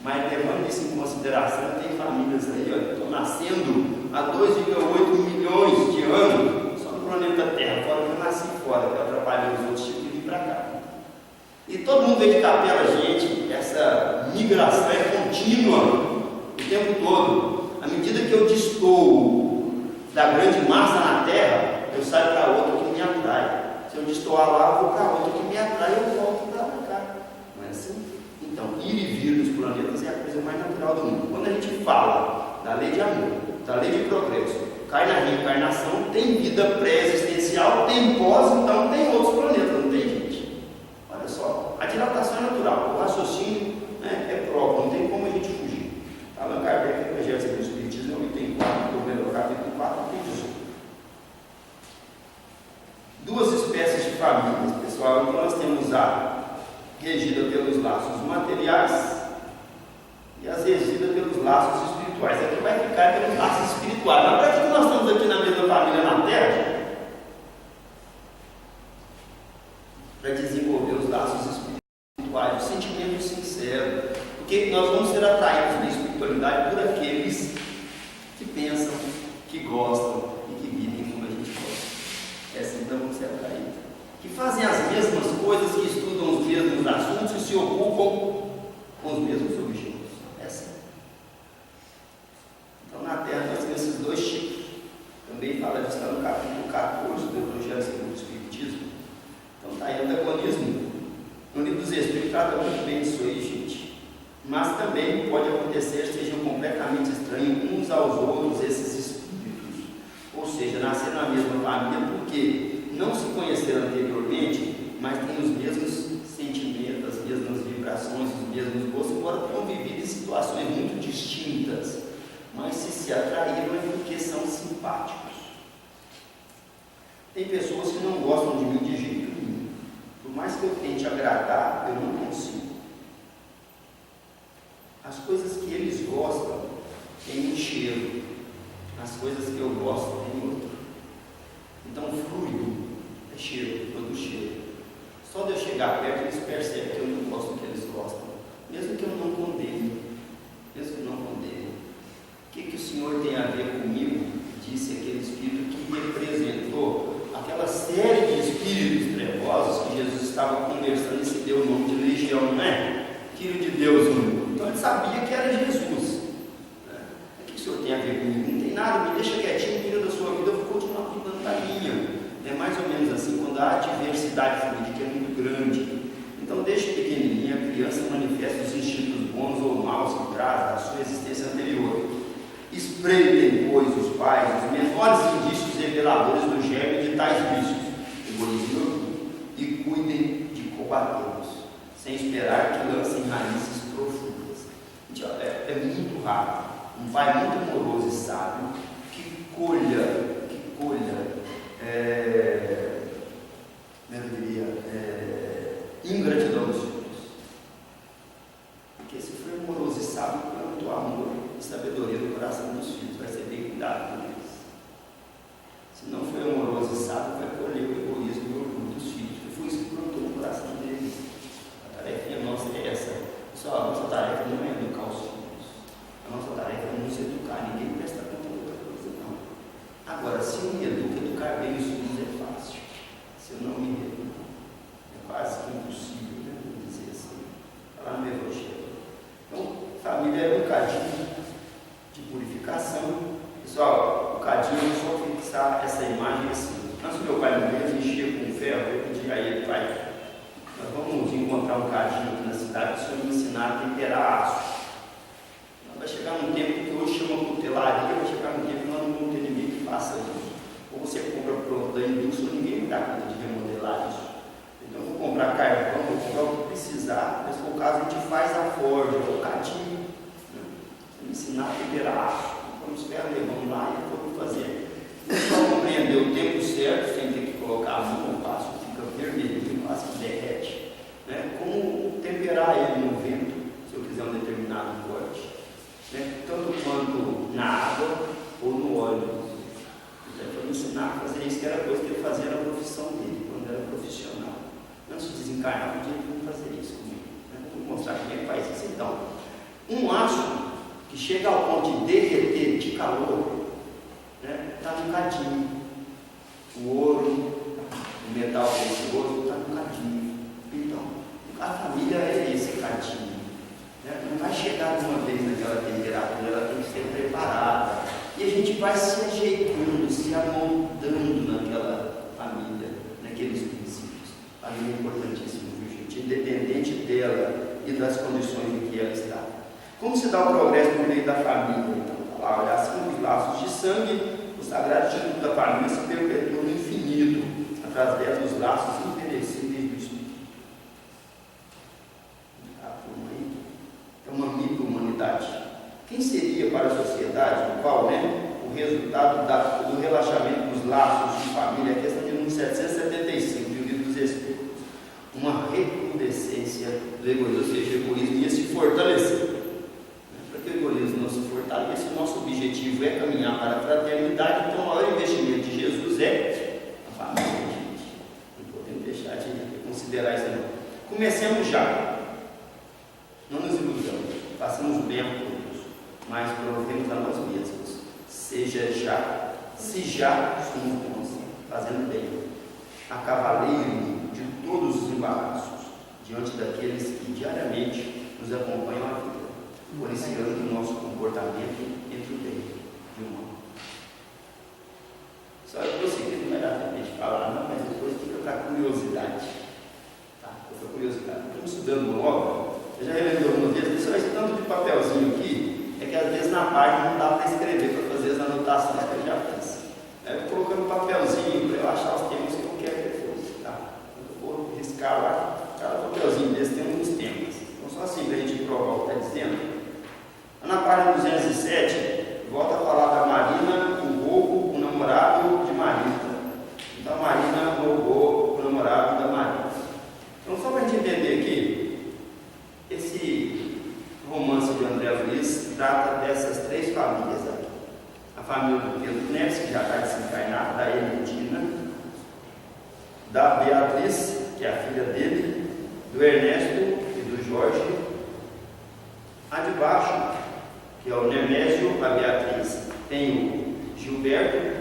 Mas levando isso em consideração, tem famílias aí, olha, estão nascendo há 2,8 milhões de anos, só no planeta Terra, fora que eu nasci fora, que eu atrapalhei os outros tipos e vim para cá. E todo mundo vem de capela, gente, essa migração é contínua, o tempo todo. À medida que eu destoo da grande massa na Terra, eu saio para outra que me atrai. Se eu destoar lá, eu vou para outra que me atrai, eu volto para cá. Não é assim? Então, ir e vir dos planetas é a coisa mais natural do mundo. Quando a gente fala da lei de amor, da lei de progresso, cai na reencarnação, tem vida pré-existencial, tem pós, então tem outros planetas, não tem gente. Olha só, a dilatação é natural, o raciocínio é próprio, não tem como a gente fugir. Allan Kardec, Evangelho segundo o Espiritismo, no item 4, do capítulo 4, tem 18. Duas espécies de famílias, pessoal. Então nós temos a regida pelos laços materiais e as regidas pelos laços espirituais. Aqui vai ficar pelos laços espirituais. Mas para que nós estamos aqui na mesma família na Terra? Para desenvolver os laços espirituais, o sentimento sincero. Porque nós vamos ser atraídos na espiritualidade por aqueles que pensam, que gostam e que vivem como a gente gosta. É assim que nós vamos ser atraídos. Que fazem as mesmas coisas, que estudam os mesmos assuntos e se ocupam com os mesmos objetos. É assim. Então na Terra nós temos esses dois tipos. Também fala disso lá no capítulo que não se conheceram anteriormente, mas têm os mesmos sentimentos, as mesmas vibrações, os mesmos gostos, embora tenham vivido em situações muito distintas, mas se atraíram é porque são simpáticos. Tem pessoas que não gostam de mim de jeito nenhum. Por mais que eu tente agradar, eu não consigo. As coisas que eles gostam têm um cheiro, as coisas que eu gosto têm outro. Então, fluido é cheiro, todo cheiro. Só de eu chegar perto, eles percebem que eu não gosto do que eles gostam, mesmo que eu não condene. Mesmo que eu não condene. O que o Senhor tem a ver comigo? Disse aquele espírito que representou aquela série de espíritos trevosos que Jesus estava conversando e se deu o nome de legião, não é? Filho de Deus no mundo. Então ele sabia que era Jesus. O que o Senhor tem a ver comigo? Não tem nada, me deixa quietinho, tira da sua vida, eu vou continuar cuidando da minha. É mais ou menos assim, quando a diversidade fluídica é muito grande. Então deixa pequenininha, a criança manifesta os instintos bons ou maus que traz da sua existência anterior. Espreitem, pois, os pais, os menores indícios reveladores do germe de tais vícios, egoísmo e cuidem de combatê-los, sem esperar que lancem raízes profundas. É muito raro, um pai muito amoroso e sábio que colha, ingratidão dos filhos. Porque se for amoroso e sábio, plantou amor e sabedoria no coração dos filhos, vai ser bem cuidado com eles. Se não for amoroso e sábio, vai colher o egoísmo e o orgulho dos filhos, que foi isso que plantou no coração deles. A tarefa nossa é essa. Pessoal, a nossa tarefa não é educar os filhos. A nossa tarefa é nos educar. Ninguém presta conta de outra coisa, não. Agora, se eu me educo, educar bem os filhos é fácil. Se eu não me educo, é quase que impossível, né? Vamos dizer assim. Falar no Evangelho. Então, família é um bocadinho de purificação. Pessoal, um bocadinho, eu só fixar essa imagem assim. Antes do meu pai morrer, eu mexia com ferro, eu pedi a ele, pai, nós vamos encontrar um cadinho aqui na cidade, para o senhor me ensinar a temperar aço. Vai chegar um tempo que hoje chama cutelaria, vai chegar um tempo que nós não vamos ter ninguém que faça isso. Ou você compra pronto da indústria, ninguém me dá conta de remodelar isso. Então eu vou comprar carvão, vou comprar o que precisar, mas se for o caso a gente faz a forja, o cadinho, né? Me ensinar a temperar aço. Vamos ferros, levamos lá e vamos fazer. Só compreender o tempo certo, sem ter que colocar a mão, o aço fica vermelho, o aço derrete. Né? Como temperar ele no vento, se eu quiser um determinado corte. Né? Tanto quanto na água ou no óleo. Ele foi me ensinar a fazer isso, que era coisa que ele fazia na profissão dele, quando era profissional. Antes de desencarnar, podia vir fazer isso comigo. Né? Vou mostrar como é que faz isso. Então, um aço que chega ao ponto de derreter de calor, está no cadinho. O ouro, o metal precioso está no cadinho. Então, a família é esse cadinho. Não vai chegar de uma vez naquela temperatura, ela tem que ser preparada. E a gente vai se ajeitando, se amoldando naquela família, naqueles princípios. A família é importantíssima, viu, gente? Independente dela e das condições em que ela está. Como se dá o progresso no meio da família? Então, lá, olha, assim, os laços de sangue, o sagrado instituto da família se perpetua no infinito, através dos laços imperecíveis do Espírito. É uma micro-humanidade. Quem seria para a sociedade, o qual, o resultado do relaxamento dos laços de família, que está no 775, do Livro dos Espíritos, uma recrudescência do egoísmo, ou seja, o egoísmo ia se fortalecer. Para que o egoísmo não se fortaleça, o nosso objetivo é caminhar para a fraternidade, então o maior investimento de Jesus é a família, gente. Não podemos deixar de considerar isso não. Comecemos já. Não nos iludamos, façamos bem a todos, mas provemos a nós mesmos. Se já somos bons, fazendo bem, a cavaleiro de todos os embaraços, diante daqueles que diariamente nos acompanham a vida, policiando o nosso comportamento entre o bem e o mal. Só eu consegui imediatamente falar, não, mas depois fica para curiosidade. Tá? Fica curiosidade. Estamos estudando logo. Eu já relembrei algumas vezes, só esse tanto de papelzinho aqui, é que às vezes na parte não dá para escrever, para fazer as anotações que eu já fiz. Eu estou colocando um papelzinho para eu achar os temas que eu quero depois. Tá? Eu vou riscar lá, cada papelzinho desse tem uns temas. Então, só assim para a gente provar o que está dizendo. Na página 207, volta a falar da Marina, o roubo, o namorado de Marita. Então, a Marina roubou o namorado da Marita. Então, só para a gente entender aqui, esse romance de André Luiz trata dessas três famílias aqui. A família do Pedro Neves, que já está desencarnada, da Erundina, da Beatriz, que é a filha dele, do Ernesto e do Jorge. A de baixo, que é o Nemésio, a Beatriz, tem o Gilberto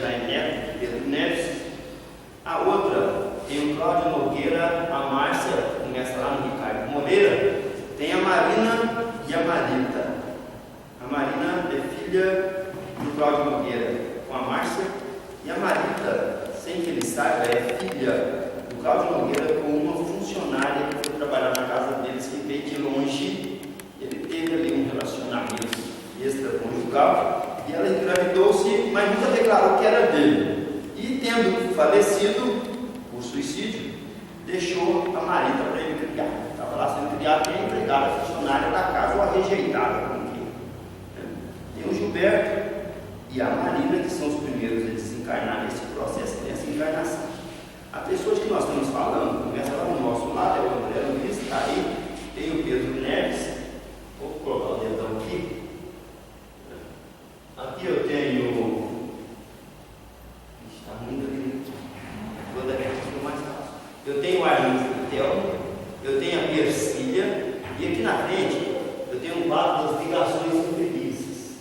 já é neto de Pedro Neves. A outra tem o Cláudio Nogueira, a Márcia, começa lá no Ricardo Moreira, tem a Marina e a Marita. A Marina é filha do Cláudio Nogueira com a Márcia, e a Marita, sem que ele saiba, é filha do Cláudio Nogueira com uma funcionária que foi trabalhar na casa deles, que veio de longe. Ele teve ali um relacionamento extraconjugal e ela engravidou-se, mas nunca declarou que era dele. E tendo falecido por suicídio, deixou a Marita para ele criar. Estava lá sendo criada e a empregada funcionária da casa ou a rejeitada. Tem o Gilberto e a Marina, que são os primeiros a desencarnar nesse processo dessa encarnação. A pessoa de que nós estamos falando, começa lá no nosso lado, é o André Luiz, está aí, tem o Pedro Neves. Vou colocar o dedão aqui. Aqui eu tenho. Está muito ali. Vou dar aqui mais fácil. Eu tenho o Arlindo Telmo, eu tenho a Persília, e aqui na frente eu tenho um quadro das ligações infelizes.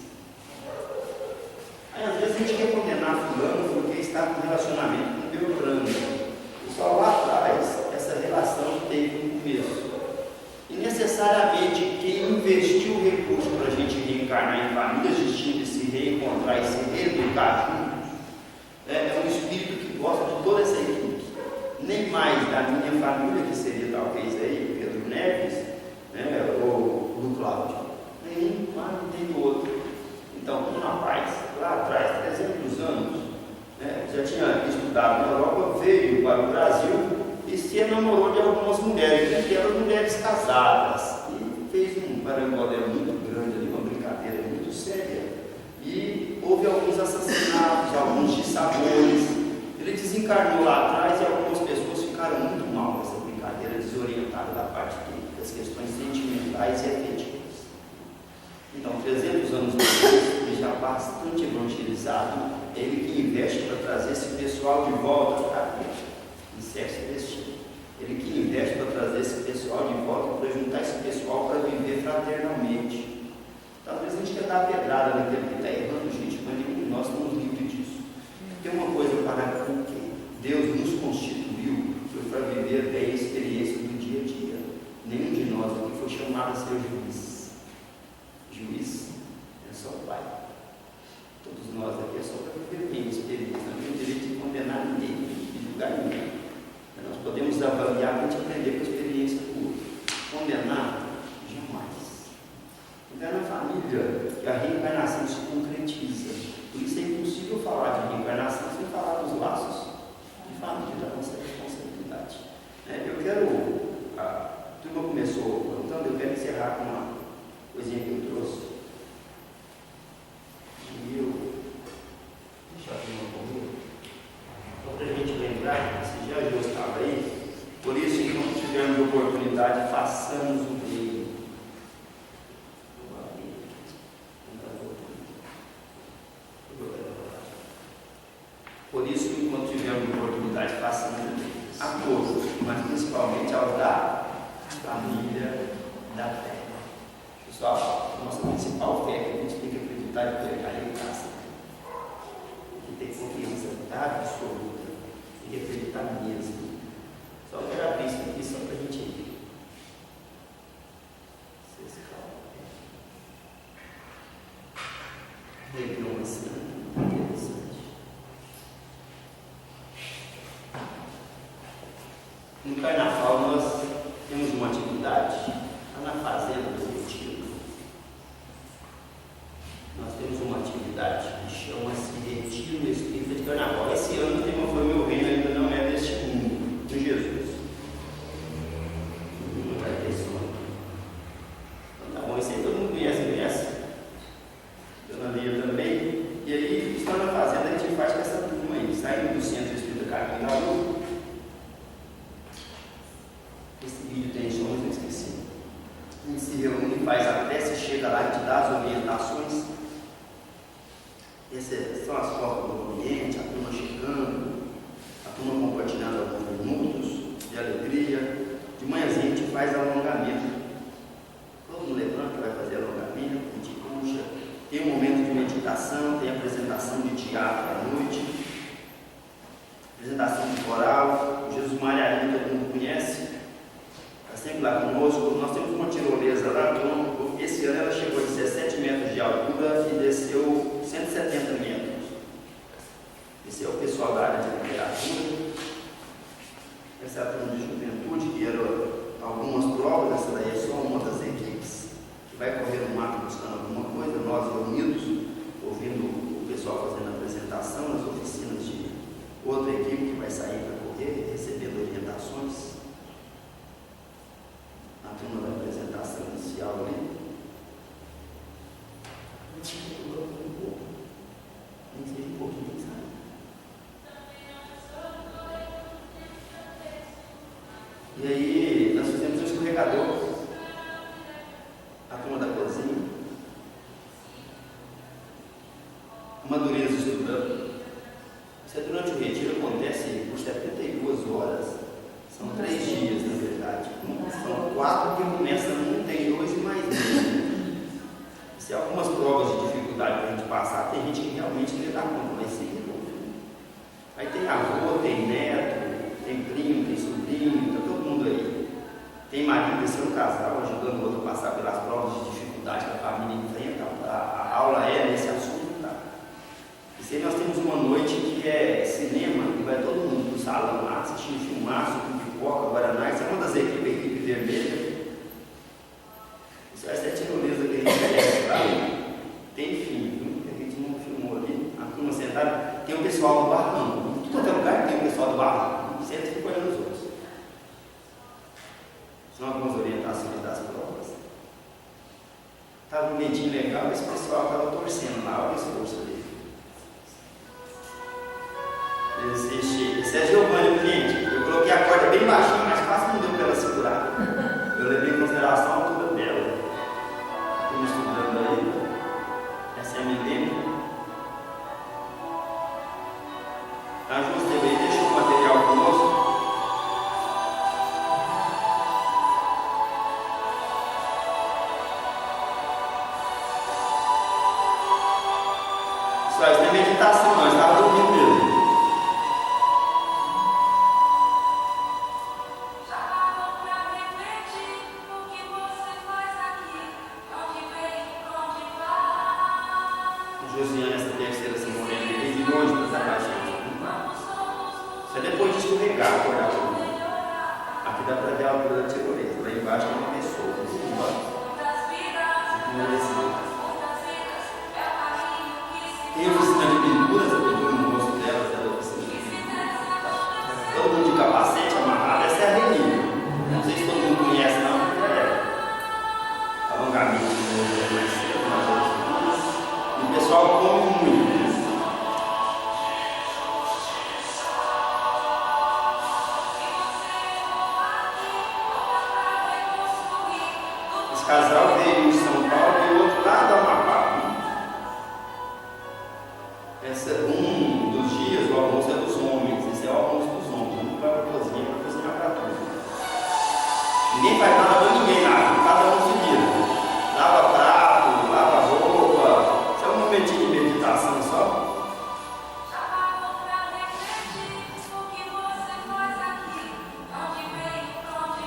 Aí às vezes a gente quer condenar fulano porque está com relacionamento com Beltrano. E só lá atrás essa relação teve um começo. E necessariamente quem investiu recurso para a gente reencarnar em famílias distintas, se reencontrar e se reeducar juntos, é um espírito que gosta de toda essa equipe. Nem mais da minha família, que seria talvez aí Pedro Neves, ou do Cláudio. Nenhum mais não tem do outro. Então, um rapaz, lá atrás, 300 anos, já tinha estudado na Europa, veio para o Brasil e se enamorou de algumas mulheres, que eram mulheres casadas, e fez um parangolé muito grande ali, uma brincadeira muito séria, e houve alguns assassinatos, alguns dissabores. Ele desencarnou lá atrás e algumas pessoas ficaram muito mal com essa brincadeira, desorientada da parte das questões sentimentais e afetivas. Então, 300 anos depois, ele já bastante evangelizado, é ele que investe para trazer esse pessoal de volta para a vida. Ele que investe para trazer esse pessoal de volta, para juntar esse pessoal para viver fraternalmente. Então, às vezes a gente quer dar pedrada naquele que está errando, gente, mas nenhum de nós estamos livres disso. Tem uma coisa para que Deus nos constituiu, foi para viver bem a experiência do dia a dia. Nenhum de nós aqui foi chamado a ser juiz. Juiz é só o Pai. Todos nós aqui é só para viver bem a experiência. Não tem o direito de condenar ninguém, de julgar ninguém. Nós podemos avaliar para a gente aprender com a experiência do outro. Condenar, jamais. Então é na família que a reencarnação se concretiza. Por isso é impossível falar de reencarnação sem falar dos laços de família, da nossa responsabilidade. Eu quero, a turma começou contando, eu quero encerrar com uma coisinha que eu trouxe. E eu deixa a turma comigo. Só para a gente lembrar, se já Deus estava aí, por isso, enquanto tivermos oportunidade, façamos o bem. Por isso, enquanto tivermos oportunidade, façamos o bem a todos, mas principalmente aos da família da terra. Pessoal, a nossa principal fé é que a gente tem que acreditar em pegar em casa. Tem que ter confiança absoluta. Tem que acreditar mesmo. Só quero abrir isso aqui só para a gente ir. Vocês falam. Lembrou uma cena interessante. No carnaval nós temos uma atividade lá na fazenda do Retiro. nós temos uma atividade que chama-se Retiro Espírita de Carnaval. Esse ano o tema foi Meu Reino Ainda Não É Deste Mundo, de Jesus. Não vai ter som. Então tá bom, esse aí todo mundo conhece. Dona Lia também. E aí, História na Fazenda, a gente faz com essa turma aí, saindo do Centro Espírita Caminho da Lua. Esse vídeo tem som, mas eu esqueci. A gente se reúne e faz a prece, chega lá e te dá as orientações. Essas são as fotos do ambiente, a turma chegando, a turma compartilhando alguns minutos de alegria. De manhãzinha a gente faz alongamento. Todo mundo levanta, vai fazer alongamento, a gente puxa. Tem um momento de meditação, tem apresentação de teatro à noite, apresentação de coral. O Jesus Maria, todo mundo conhece, está sempre lá conosco. Nós temos uma tirolesa lá, então, esse ano ela chegou a 17 metros de altura e desceu 170 metros. Esse é o pessoal da área de literatura. Essa é a turma de juventude, que eram algumas provas, essa daí é só uma das equipes que vai correr no mato buscando alguma coisa, nós reunidos, ouvindo o pessoal fazendo a apresentação, nas oficinas de outra equipe que vai sair para correr, recebendo orientações. A turma da apresentação inicial ali. Um pouquinho, sabe? E aí, nós fizemos um escorregador. A turma da cozinha. Uma dureza estudando. Isso é durante o retiro, acontece por 72 horas. São 3 dias, na verdade. São 4 que começam num, tem 2 e mais 1. Se algumas provas de dificuldade para a gente passar, tem gente que realmente não dá conta, mas sim, aí tem avô, tem neto, tem primo, tem sobrinho, está todo mundo aí. Tem marido, esse é um casal, ajudando o outro a passar pelas provas de dificuldade que a família enfrenta. A aula é nesse assunto, tá? E se nós temos uma noite que é cinema, e vai todo mundo para o salão lá, assistindo filmaço, com pipoca, guaraná, isso é uma das equipes, a equipe vermelha. Isso vai ser a tirolesa que a gente conhece lá. Tem fim, que a gente não filmou ali. A turma sentada, tem o pessoal do barranco. Em todo lugar tem o pessoal do barranco. Senta e fica olhando os outros. São algumas orientações das provas. Estava um medinho legal, esse pessoal estava torcendo lá, olha o esforço dele. Esse é Giovanni, o cliente. Eu coloquei a corda bem baixinha, mas quase não deu para ela segurar. Eu levei em consideração a altura dela. Estou estudando aí. Essa é a Milene. A Ju esteve aí, deixou o material conosco. Pessoal, isso não é meditação, não. Eu estava dormindo mesmo. Josiane, essa terceira cerimônia, ele de longe para estar com a gente. Isso é depois de escorregar, acordar. Aqui dá para ver a altura da tirolesa. Lá embaixo tem uma pessoa. Tem oficina de pinturas, a pintura no rosto delas, ela é oficina de pintura. Todo mundo de capacete amarrado, essa é a Renina. Não sei se todo mundo conhece, não. Alongamento mais cedo, mais outros. O pessoal come muito. Esse casal veio em São Paulo e o outro lá do Amapá. Um dos dias o almoço é dos homens. Esse é o almoço dos homens. Um vai para a cozinha para cozinhar para tudo. Ninguém faz nada para ninguém, nada. Cada um se vira. Lava prato, lava roupa. Isso é um momentinho de meditação só.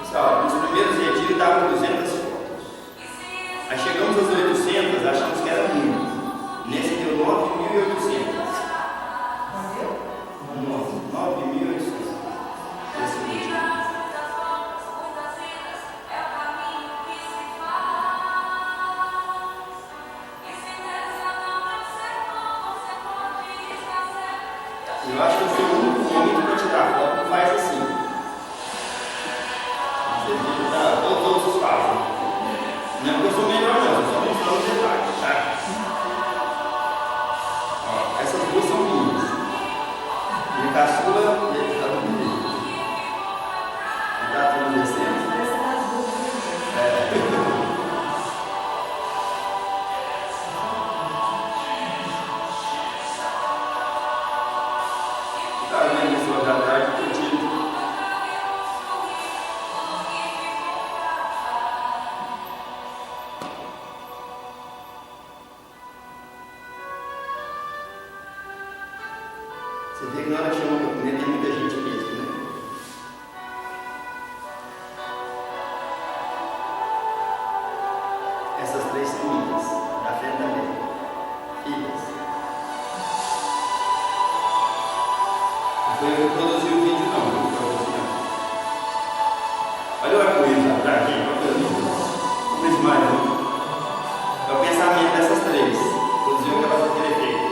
Pessoal, nos primeiros retiros davam 200 fotos. Aí chegamos às 800, achamos que era muito. Nesse deu 9.800. 9.800. Esse último. Eu acho que eu sou o único homem que para tirar foto faz assim. Você vê, tá? Todos fazem. Não é porque eu sou melhor não, eu só mostrando os detalhes, tá? Ó, essas duas são minhas. Minha caçula e a do menino. Tá tudo descendo. Tá vendo esse hoje à tarde curtindo? Você vê que na hora que chama para comer tem muita gente mesmo, né? Essas três são minhas, da frente da mesa. Filhas. Não foi eu que produzi o vídeo não, viu? Pra você não. Olha o arco-íris lá atrás, gente, olha o arco-íris. Não vejo mais não. É o pensamento dessas três. Produziu o que elas vão querer feito.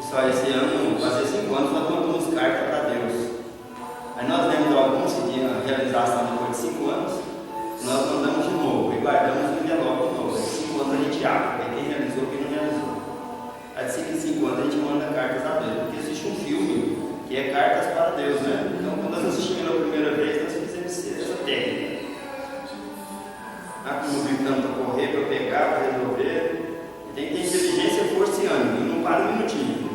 Só esse ano, fazer 5 anos, nós mandamos carta para Deus. Aí nós lemos alguns que tinham a realização depois de 5 anos, nós mandamos de novo e guardamos no envelope de novo. Aí 5 anos a gente abre, aí quem realizou, quem não realizou. Aí de 5 em 5 anos a gente manda cartas a Deus, porque existe um filme que é Cartas para Deus, né? Então quando nós assistimos pela primeira vez, nós fizemos essa técnica. Como gritando para correr, para pegar, para resolver. Tem que ter inteligência, força e ânimo, e não para um minutinho.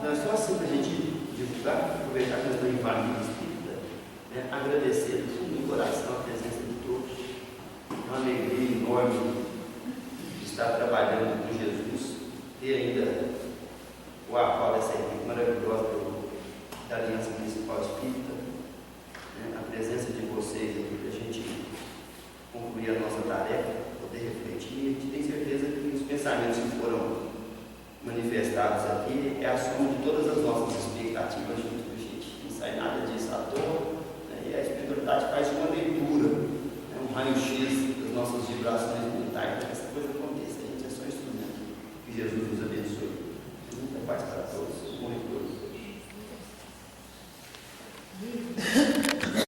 Não é só assim para a gente divulgar, aproveitar que nós estamos em família espírita, né? Agradecer do fundo do coração a presença de todos. É uma alegria enorme de estar trabalhando com Jesus e ainda o aval dessa equipe maravilhosa da Aliança Municipal Espírita, né? A presença de vocês aqui para a gente concluir a nossa tarefa, poder refletir. A gente tem certeza que os pensamentos que foram manifestados aqui é a soma de todas as nossas expectativas junto com a gente. Não sai nada disso à toa, né? E a espiritualidade faz uma leitura, né? Um raio-x das nossas vibrações mentais para que essa coisa aconteça. A gente é só instrumento que Jesus nos